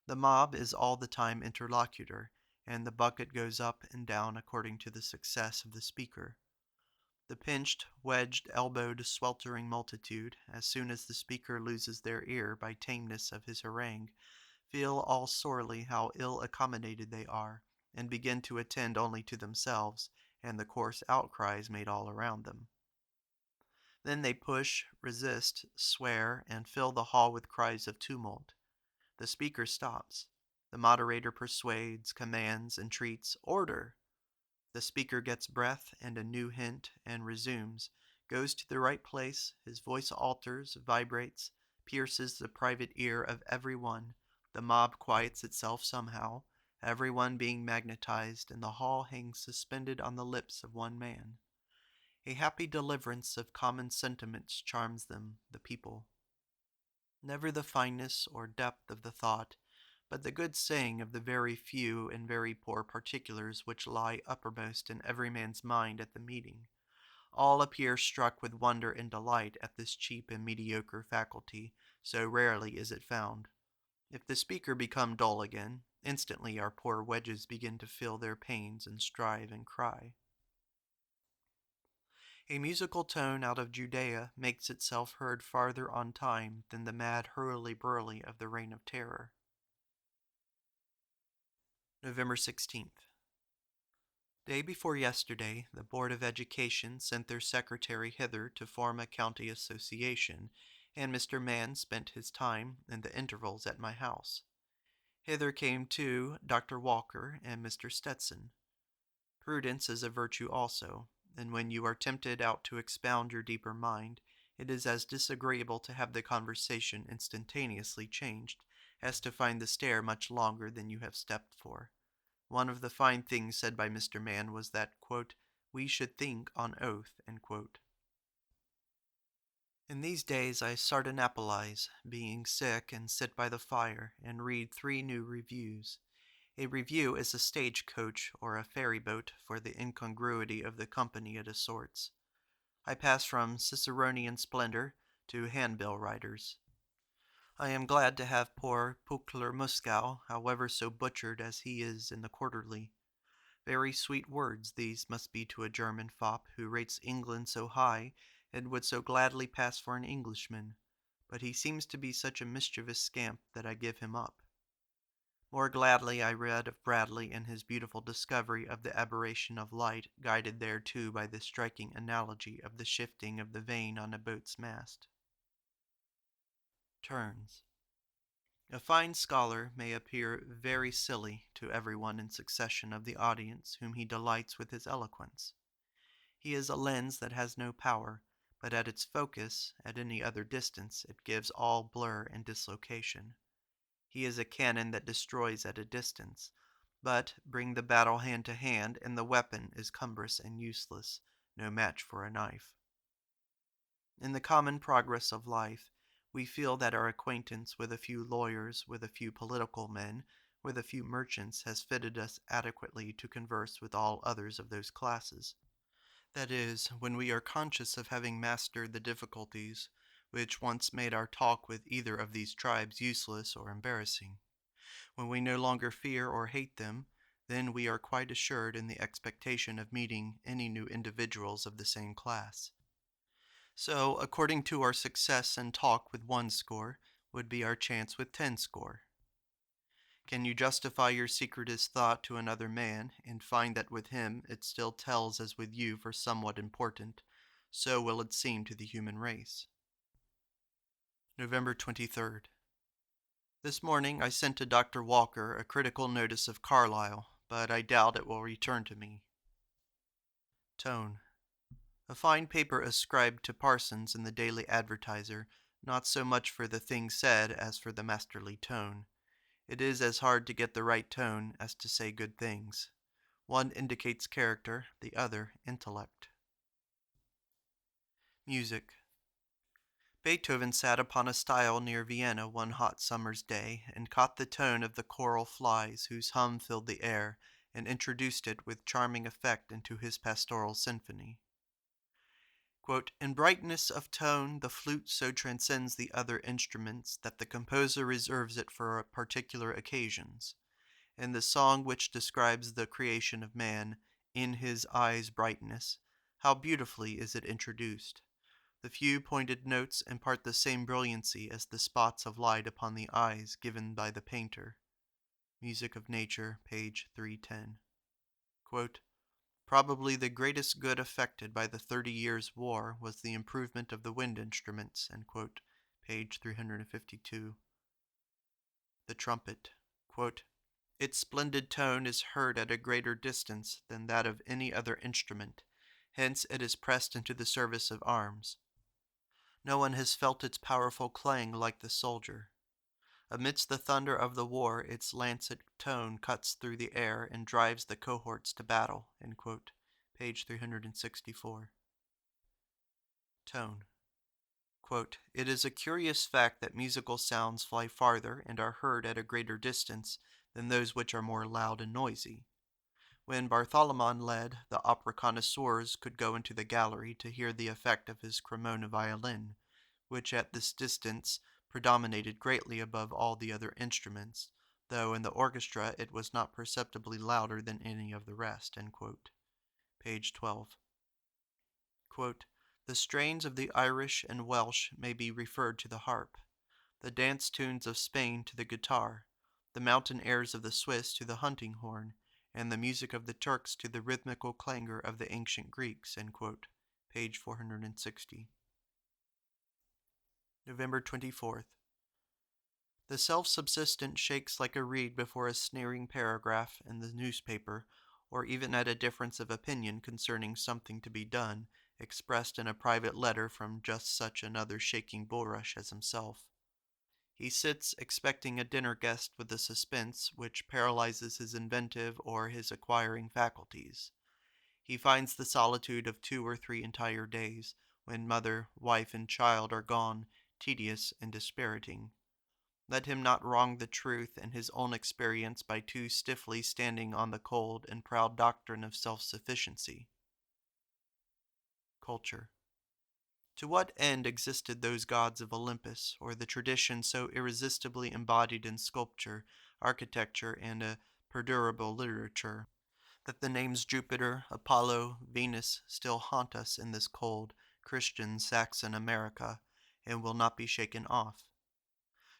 The mob is all the time interlocutor, and the bucket goes up and down according to the success of the speaker. The pinched, wedged, elbowed, sweltering multitude, as soon as the speaker loses their ear by tameness of his harangue, feel all sorely how ill accommodated they are, and begin to attend only to themselves, and the coarse outcries made all around them. Then they push, resist, swear, and fill the hall with cries of tumult. The speaker stops. The moderator persuades, commands, entreats, "Order!" The speaker gets breath and a new hint, and resumes, goes to the right place, his voice alters, vibrates, pierces the private ear of every one, the mob quiets itself somehow, every one being magnetized, and the hall hangs suspended on the lips of one man. A happy deliverance of common sentiments charms them, the people. Never the fineness or depth of the thought, but the good saying of the very few and very poor particulars which lie uppermost in every man's mind at the meeting. All appear struck with wonder and delight at this cheap and mediocre faculty, so rarely is it found. If the speaker become dull again, instantly our poor wedges begin to feel their pains and strive and cry. A musical tone out of Judea makes itself heard farther on time than the mad hurly-burly of the Reign of Terror. November 16th. Day before yesterday, the Board of Education sent their secretary hither to form a county association, and Mr. Mann spent his time in the intervals at my house. Hither came, too, Dr. Walker and Mr. Stetson. Prudence is a virtue also, and when you are tempted out to expound your deeper mind, it is as disagreeable to have the conversation instantaneously changed as to find the stair much longer than you have stepped for. One of the fine things said by Mr. Mann was that, quote, "we should think on oath," end quote. In these days I sardanapolize, being sick, and sit by the fire, and read 3 new reviews. A review is a stage-coach or a ferry-boat for the incongruity of the company it assorts. I pass from Ciceronian splendor to handbill writers. I am glad to have poor Pückler Muskau, however so butchered as he is in the Quarterly. Very sweet words these must be to a German fop who rates England so high and would so gladly pass for an Englishman, but he seems to be such a mischievous scamp that I give him up. More gladly I read of Bradley and his beautiful discovery of the aberration of light, guided thereto by the striking analogy of the shifting of the vane on a boat's mast. Turns. A fine scholar may appear very silly to everyone in succession of the audience whom he delights with his eloquence. He is a lens that has no power, but at its focus, at any other distance, it gives all blur and dislocation. He is a cannon that destroys at a distance, But bring the battle hand to hand, and the weapon is cumbrous and useless, no match for a knife. In the common progress of life, we feel that our acquaintance with a few lawyers, with a few political men, with a few merchants has fitted us adequately to converse with all others of those classes. That is, when we are conscious of having mastered the difficulties which once made our talk with either of these tribes useless or embarrassing. When we no longer fear or hate them, then we are quite assured in the expectation of meeting any new individuals of the same class. So, according to our success in talk with 1 score, would be our chance with 10 score. Can you justify your secretest thought to another man, and find that with him it still tells as with you for somewhat important, so will it seem to the human race. November 23rd. This morning I sent to Dr. Walker a critical notice of Carlyle, but I doubt it will return to me. Tone. A fine paper ascribed to Parsons in the Daily Advertiser, not so much for the thing said as for the masterly tone. It is as hard to get the right tone as to say good things. One indicates character, the other intellect. Music. Beethoven sat upon a stile near Vienna one hot summer's day, and caught the tone of the choral flies whose hum filled the air, and introduced it with charming effect into his pastoral symphony. Quote, in brightness of tone, the flute so transcends the other instruments that the composer reserves it for particular occasions. In the song which describes the creation of man, in his eyes' brightness, how beautifully is it introduced. The few pointed notes impart the same brilliancy as the spots of light upon the eyes given by the painter. Music of Nature, page 310. Quote, probably the greatest good effected by the 30 Years' War was the improvement of the wind instruments, page 352. The trumpet. Quote, its splendid tone is heard at a greater distance than that of any other instrument, hence it is pressed into the service of arms. No one has felt its powerful clang like the soldier. Amidst the thunder of the war, its lancet tone cuts through the air and drives the cohorts to battle, page 364. Tone. Quote, it is a curious fact that musical sounds fly farther and are heard at a greater distance than those which are more loud and noisy. When Bartholomon led, the opera connoisseurs could go into the gallery to hear the effect of his Cremona violin, which at this distance predominated greatly above all the other instruments, though in the orchestra it was not perceptibly louder than any of the rest. Page 12. Quote, the strains of the Irish and Welsh may be referred to the harp, the dance tunes of Spain to the guitar, the mountain airs of the Swiss to the hunting horn, and the music of the Turks to the rhythmical clangor of the ancient Greeks. Page 460. November 24th. The self-subsistent shakes like a reed before a sneering paragraph in the newspaper, or even at a difference of opinion concerning something to be done, expressed in a private letter from just such another shaking bulrush as himself. He sits expecting a dinner guest with a suspense which paralyzes his inventive or his acquiring faculties. He finds the solitude of 2 or 3 entire days, when mother, wife, and child are gone, tedious and dispiriting. Let him not wrong the truth and his own experience by too stiffly standing on the cold and proud doctrine of self-sufficiency. Culture. To what end existed those gods of Olympus, or the tradition so irresistibly embodied in sculpture, architecture, and a perdurable literature, that the names Jupiter, Apollo, Venus still haunt us in this cold, Christian Saxon America, and will not be shaken off?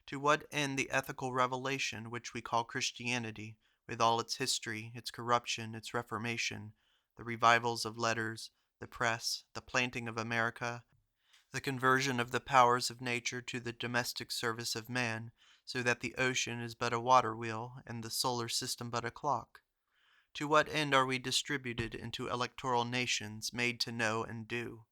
To what end the ethical revelation which we call Christianity, with all its history, its corruption, its reformation, the revivals of letters, the press, the planting of America, the conversion of the powers of nature to the domestic service of man, so that the ocean is but a water wheel and the solar system but a clock? To what end are we distributed into electoral nations made to know and do,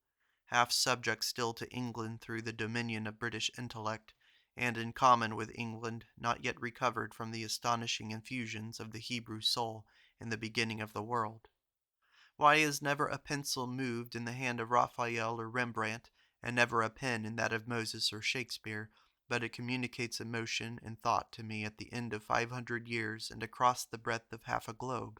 half subject still to England through the dominion of British intellect, and in common with England, not yet recovered from the astonishing infusions of the Hebrew soul in the beginning of the world? Why is never a pencil moved in the hand of Raphael or Rembrandt, and never a pen in that of Moses or Shakespeare, but it communicates emotion and thought to me at the end of 500 years and across the breadth of half a globe?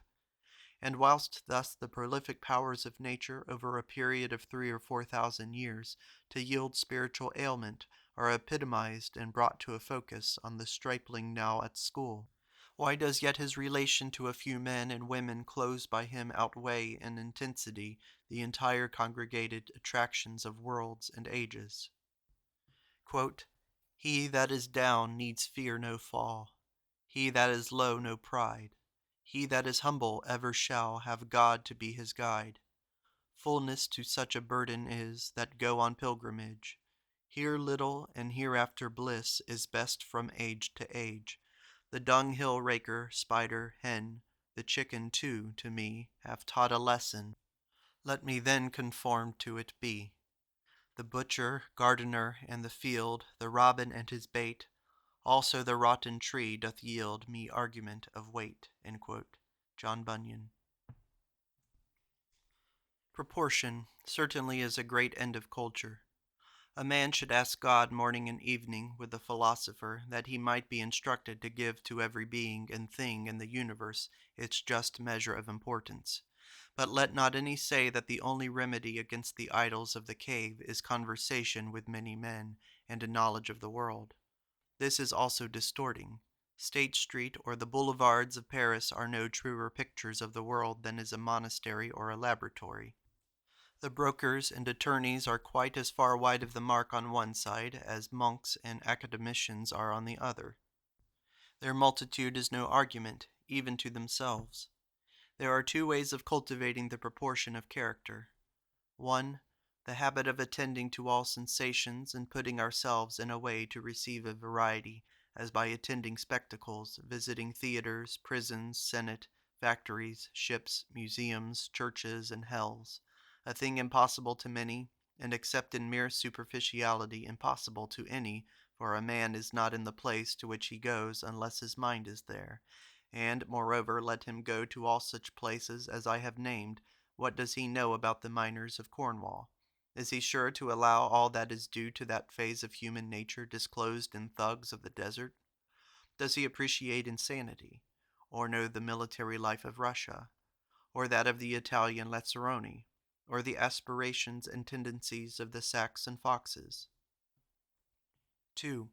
And whilst thus the prolific powers of nature over a period of 3 or 4 thousand years to yield spiritual ailment are epitomized and brought to a focus on the stripling now at school, why does yet his relation to a few men and women closed by him outweigh in intensity the entire congregated attractions of worlds and ages? Quote, "He that is down needs fear no fall. He that is low no pride. He that is humble ever shall have God to be his guide. Fullness to such a burden is that go on pilgrimage. Here little and hereafter bliss is best from age to age. The dunghill raker, spider, hen, the chicken too, to me, have taught a lesson. Let me then conform to it be. The butcher, gardener, and the field, the robin and his bait, also the rotten tree doth yield me argument of weight." John Bunyan. Proportion certainly is a great end of culture. A man should ask God morning and evening with the philosopher that he might be instructed to give to every being and thing in the universe its just measure of importance. But let not any say that the only remedy against the idols of the cave is conversation with many men and a knowledge of the world. This is also distorting. State Street or the boulevards of Paris are no truer pictures of the world than is a monastery or a laboratory. The brokers and attorneys are quite as far wide of the mark on one side as monks and academicians are on the other. Their multitude is no argument, even to themselves. There are two ways of cultivating the proportion of character. 1. The habit of attending to all sensations and putting ourselves in a way to receive a variety, as by attending spectacles, visiting theaters, prisons, senate, factories, ships, museums, churches, and hells, a thing impossible to many, and except in mere superficiality impossible to any, for a man is not in the place to which he goes unless his mind is there. And, moreover, let him go to all such places as I have named, what does he know about the miners of Cornwall? Is he sure to allow all that is due to that phase of human nature disclosed in thugs of the desert? Does he appreciate insanity, or know the military life of Russia, or that of the Italian Lazzaroni, or the aspirations and tendencies of the Saxon foxes? 2.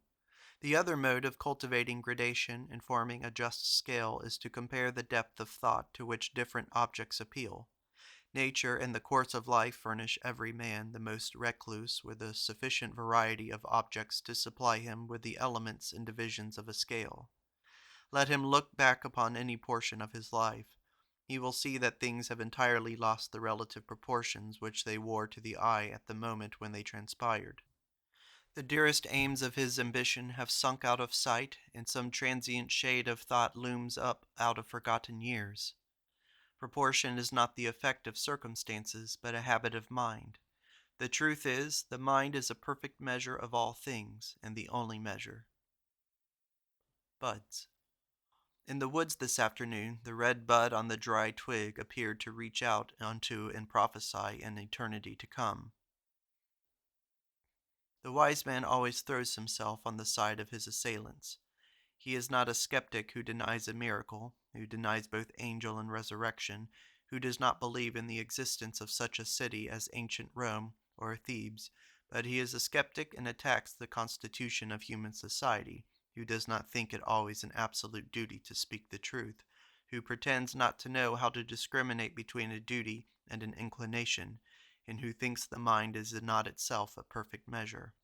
The other mode of cultivating gradation and forming a just scale is to compare the depth of thought to which different objects appeal. Nature and the course of life furnish every man, the most recluse, with a sufficient variety of objects to supply him with the elements and divisions of a scale. Let him look back upon any portion of his life. He will see that things have entirely lost the relative proportions which they wore to the eye at the moment when they transpired. The dearest aims of his ambition have sunk out of sight, and some transient shade of thought looms up out of forgotten years. Proportion is not the effect of circumstances, but a habit of mind. The truth is, the mind is a perfect measure of all things, and the only measure. Buds. In the woods this afternoon, the red bud on the dry twig appeared to reach out unto and prophesy an eternity to come. The wise man always throws himself on the side of his assailants. He is not a skeptic who denies a miracle, who denies both angel and resurrection, who does not believe in the existence of such a city as ancient Rome or Thebes, but he is a skeptic and attacks the constitution of human society, who does not think it always an absolute duty to speak the truth, who pretends not to know how to discriminate between a duty and an inclination, and who thinks the mind is not itself a perfect measure.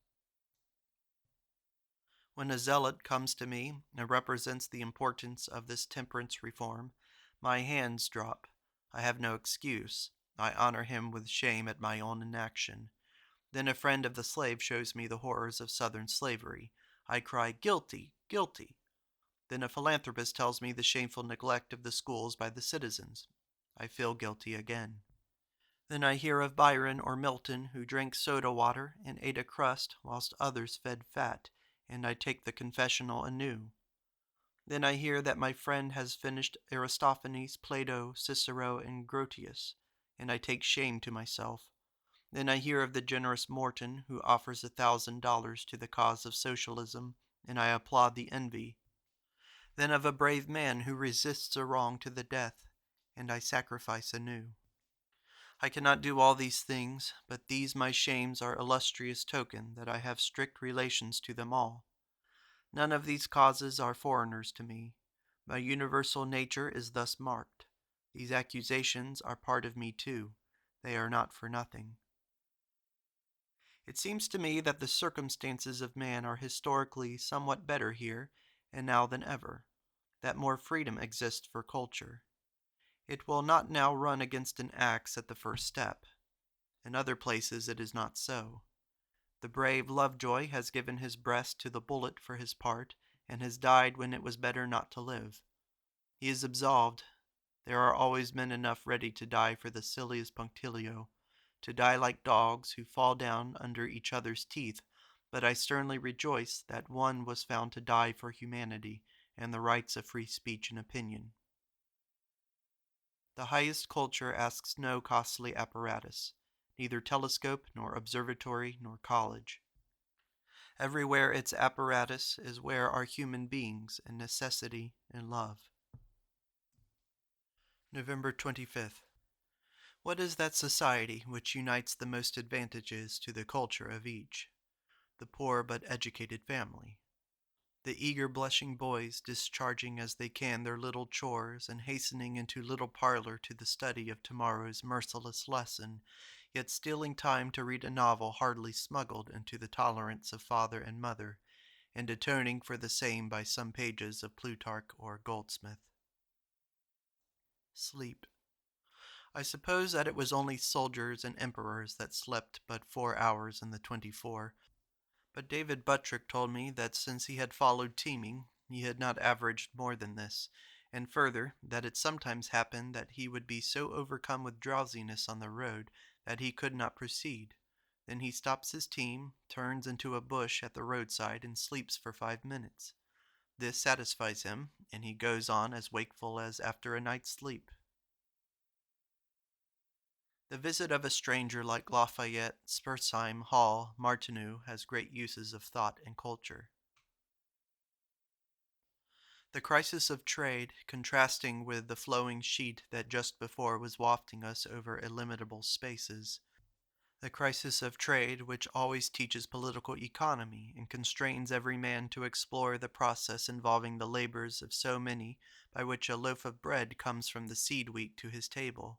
When a zealot comes to me and represents the importance of this temperance reform, my hands drop. I have no excuse. I honor him with shame at my own inaction. Then a friend of the slave shows me the horrors of Southern slavery. I cry, "Guilty, guilty." Then a philanthropist tells me the shameful neglect of the schools by the citizens. I feel guilty again. Then I hear of Byron or Milton who drank soda water and ate a crust whilst others fed fat, and I take the confessional anew. Then I hear that my friend has finished Aristophanes, Plato, Cicero, and Grotius, and I take shame to myself. Then I hear of the generous Morton who offers $1,000 to the cause of socialism, and I applaud the envy. Then of a brave man who resists a wrong to the death, and I sacrifice anew. I cannot do all these things, but these my shames are illustrious token that I have strict relations to them all. None of these causes are foreigners to me. My universal nature is thus marked. These accusations are part of me too. They are not for nothing. It seems to me that the circumstances of man are historically somewhat better here and now than ever, that more freedom exists for culture. It will not now run against an axe at the first step. In other places it is not so. The brave Lovejoy has given his breast to the bullet for his part, and has died when it was better not to live. He is absolved. There are always men enough ready to die for the silliest punctilio, to die like dogs who fall down under each other's teeth, but I sternly rejoice that one was found to die for humanity and the rights of free speech and opinion. The highest culture asks no costly apparatus, neither telescope nor observatory nor college. Everywhere its apparatus is where are human beings in necessity and love. November 25th. What is that society which unites the most advantages to the culture of each? The poor but educated family. The eager blushing boys discharging as they can their little chores and hastening into little parlor to the study of tomorrow's merciless lesson, yet stealing time to read a novel hardly smuggled into the tolerance of father and mother, and atoning for the same by some pages of Plutarch or Goldsmith. Sleep. I suppose that it was only soldiers and emperors that slept but 4 hours in the 24, but David Buttrick told me that since he had followed teaming, he had not averaged more than this, and further, that it sometimes happened that he would be so overcome with drowsiness on the road that he could not proceed. Then he stops his team, turns into a bush at the roadside, and sleeps for 5 minutes. This satisfies him, and he goes on as wakeful as after a night's sleep. The visit of a stranger like Lafayette, Spurzheim, Hall, Martineau has great uses of thought and culture. The crisis of trade, contrasting with the flowing sheet that just before was wafting us over illimitable spaces. The crisis of trade which always teaches political economy and constrains every man to explore the process involving the labors of so many by which a loaf of bread comes from the seed wheat to his table.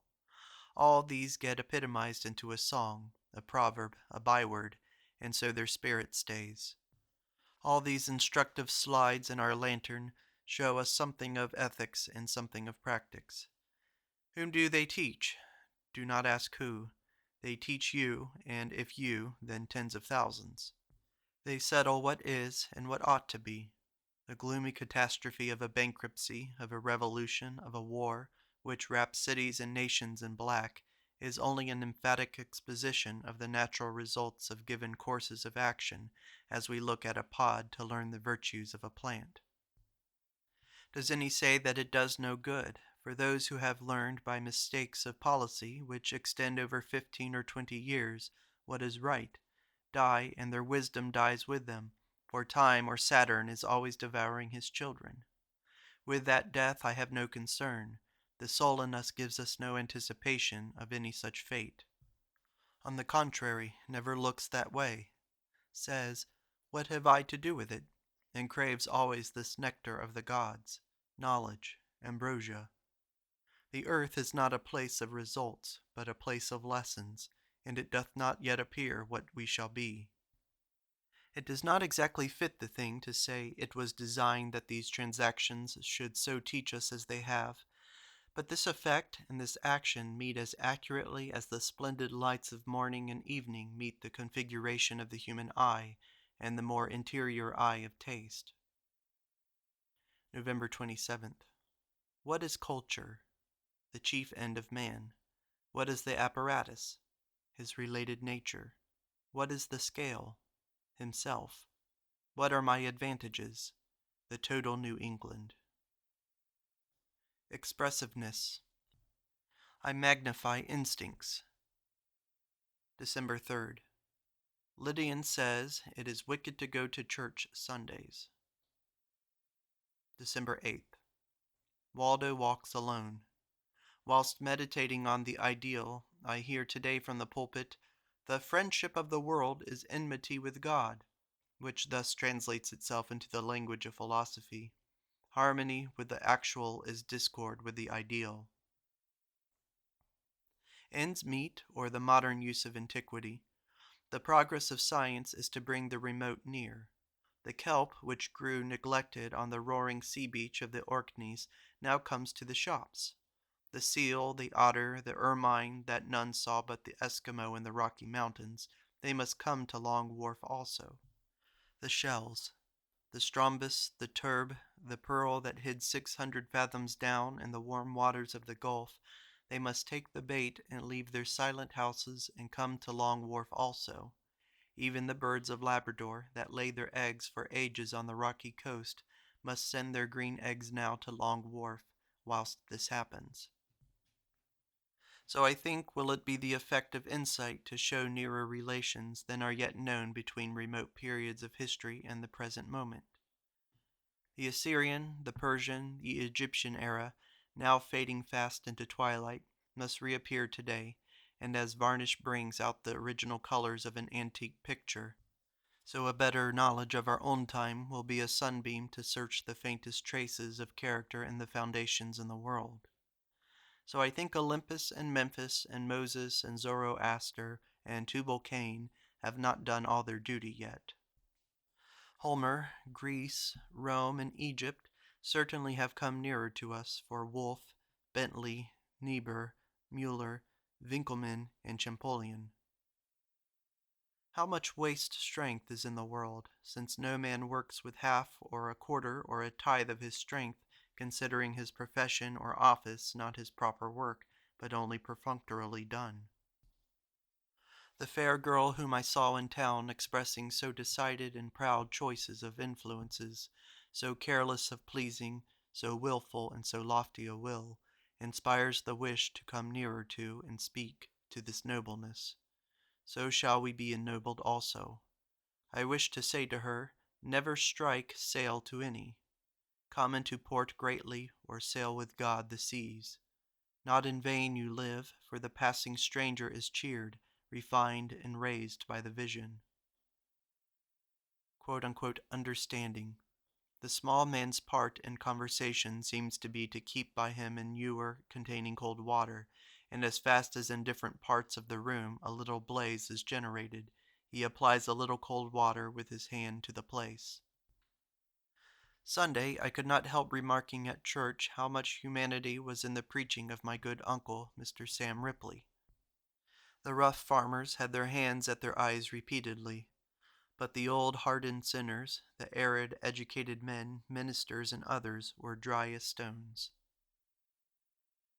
All these get epitomized into a song, a proverb, a byword, and so their spirit stays. All these instructive slides in our lantern show us something of ethics and something of practice. Whom do they teach? Do not ask who. They teach you, and if you, then tens of thousands. They settle what is and what ought to be. The gloomy catastrophe of a bankruptcy, of a revolution, of a war, which wraps cities and nations in black, is only an emphatic exposition of the natural results of given courses of action, as we look at a pod to learn the virtues of a plant. Does any say that it does no good? For those who have learned by mistakes of policy, which extend over 15 or 20 years, what is right, die, and their wisdom dies with them, for time or Saturn is always devouring his children. With that death I have no concern. The soul in us gives us no anticipation of any such fate. On the contrary, never looks that way, says, "What have I to do with it?" and craves always this nectar of the gods, knowledge, ambrosia. The earth is not a place of results, but a place of lessons, and it doth not yet appear what we shall be. It does not exactly fit the thing to say it was designed that these transactions should so teach us as they have, but this effect and this action meet as accurately as the splendid lights of morning and evening meet the configuration of the human eye and the more interior eye of taste. November 27th. What is culture? The chief end of man. What is the apparatus? His related nature. What is the scale? Himself. What are my advantages? The total New England. Expressiveness. I magnify instincts. December 3rd. Lydian says it is wicked to go to church Sundays. December 8th. Waldo walks alone. Whilst meditating on the ideal, I hear today from the pulpit, "The friendship of the world is enmity with God," which thus translates itself into the language of philosophy. Harmony with the actual is discord with the ideal. Ends meet, or the modern use of antiquity. The progress of science is to bring the remote near. The kelp, which grew neglected on the roaring sea beach of the Orkneys, now comes to the shops. The seal, the otter, the ermine that none saw but the Eskimo in the Rocky Mountains, they must come to Long Wharf also. The shells, the strombus, the turb, the pearl that hid 600 fathoms down in the warm waters of the Gulf, they must take the bait and leave their silent houses and come to Long Wharf also. Even the birds of Labrador, that lay their eggs for ages on the rocky coast, must send their green eggs now to Long Wharf, whilst this happens. So I think will it be the effect of insight to show nearer relations than are yet known between remote periods of history and the present moment. The Assyrian, the Persian, the Egyptian era, now fading fast into twilight, must reappear today, and as varnish brings out the original colors of an antique picture, so a better knowledge of our own time will be a sunbeam to search the faintest traces of character in the foundations in the world. So I think Olympus and Memphis and Moses and Zoroaster and Tubal Cain have not done all their duty yet. Homer, Greece, Rome, and Egypt certainly have come nearer to us for Wolfe, Bentley, Niebuhr, Müller, Winckelmann, and Champollion. How much waste strength is in the world, since no man works with half or a quarter or a tithe of his strength, considering his profession or office not his proper work, but only perfunctorily done. The fair girl whom I saw in town expressing so decided and proud choices of influences, so careless of pleasing, so wilful and so lofty a will, inspires the wish to come nearer to and speak to this nobleness. So shall we be ennobled also. I wish to say to her, never strike sail to any. Come into port greatly, or sail with God the seas. Not in vain you live, for the passing stranger is cheered, refined, and raised by the vision. Quote-unquote understanding. The small man's part in conversation seems to be to keep by him an ewer containing cold water, and as fast as in different parts of the room a little blaze is generated, he applies a little cold water with his hand to the place. Sunday I could not help remarking at church how much humanity was in the preaching of my good uncle, Mr. Sam Ripley. The rough farmers had their hands at their eyes repeatedly, but the old hardened sinners, the arid educated men, ministers, and others were dry as stones.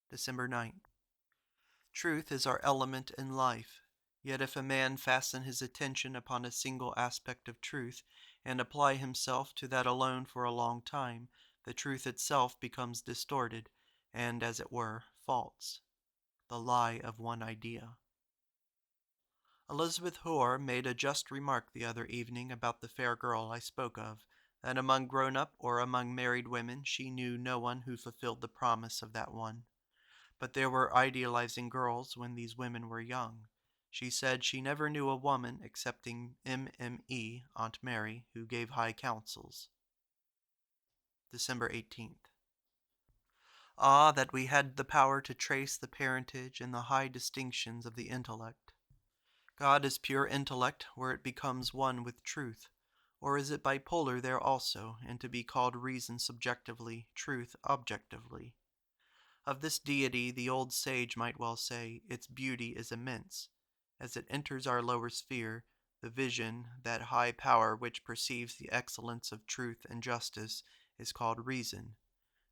December 9th. Truth is our element in life, yet if a man fasten his attention upon a single aspect of truth, and apply himself to that alone for a long time, the truth itself becomes distorted, and, as it were, false. The lie of one idea. Elizabeth Hoare made a just remark the other evening about the fair girl I spoke of, that among grown-up or among married women she knew no one who fulfilled the promise of that one. But there were idealizing girls when these women were young. She said she never knew a woman excepting M.M.E., Aunt Mary, who gave high counsels. December 18th. Ah, that we had the power to trace the parentage and the high distinctions of the intellect. God is pure intellect where it becomes one with truth, or is it bipolar there also, and to be called reason subjectively, truth objectively? Of this deity the old sage might well say, its beauty is immense. As it enters our lower sphere, the vision, that high power which perceives the excellence of truth and justice, is called reason.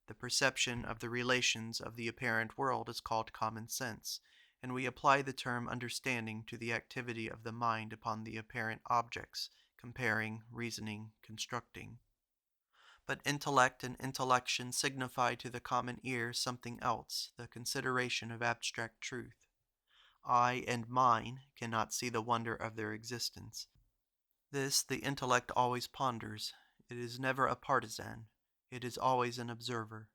The perception of the relations of the apparent world is called common sense, and we apply the term understanding to the activity of the mind upon the apparent objects, comparing, reasoning, constructing. But intellect and intellection signify to the common ear something else, the consideration of abstract truth. I and mine cannot see the wonder of their existence. This the intellect always ponders. It is never a partisan. It is always an observer.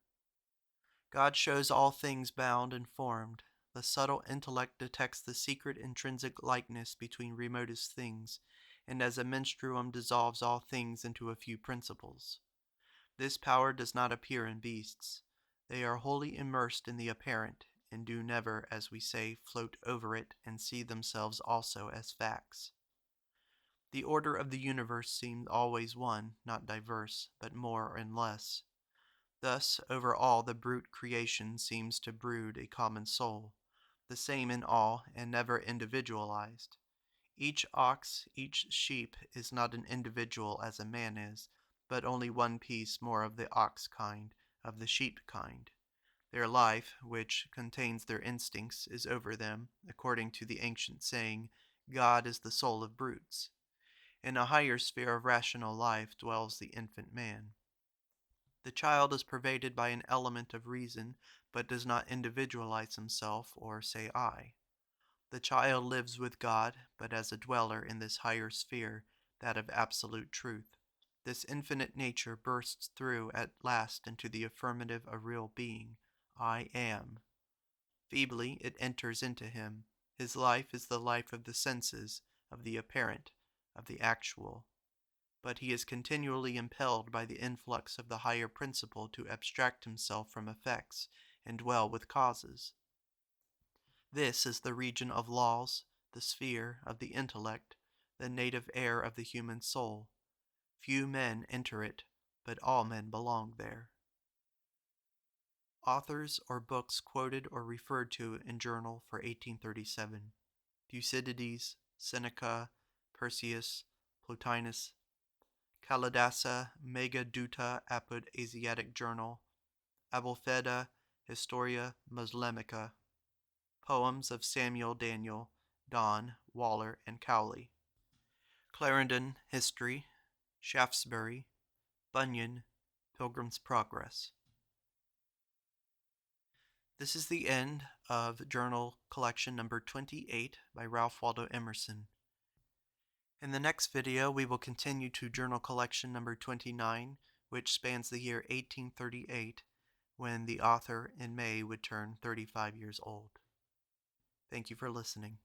God shows all things bound and formed. The subtle intellect detects the secret intrinsic likeness between remotest things, and as a menstruum dissolves all things into a few principles. This power does not appear in beasts. They are wholly immersed in the apparent, and do never, as we say, float over it and see themselves also as facts. The order of the universe seems always one, not diverse, but more and less. Thus, over all the brute creation seems to brood a common soul, the same in all and never individualized. Each ox, each sheep is not an individual as a man is, but only one piece more of the ox kind, of the sheep kind. Their life, which contains their instincts, is over them, according to the ancient saying, God is the soul of brutes. In a higher sphere of rational life dwells the infant man. The child is pervaded by an element of reason, but does not individualize himself or say I. The child lives with God, but as a dweller in this higher sphere, that of absolute truth. This infinite nature bursts through at last into the affirmative of real being, I am. Feebly it enters into him. His life is the life of the senses, of the apparent, of the actual. But he is continually impelled by the influx of the higher principle to abstract himself from effects and dwell with causes. This is the region of laws, the sphere of the intellect, the native air of the human soul. Few men enter it, but all men belong there. Authors or books quoted or referred to in journal for 1837. Thucydides, Seneca, Persius, Plotinus, Kalidasa Mega Duta apud Asiatic Journal, Abulfeda Historia Muslimica, Poems of Samuel Daniel, Donne, Waller, and Cowley, Clarendon History, Shaftesbury, Bunyan, Pilgrim's Progress. This is the end of journal collection number 28 by Ralph Waldo Emerson. In the next video, we will continue to journal collection number 29, which spans the year 1838, when the author in May would turn 35 years old. Thank you for listening.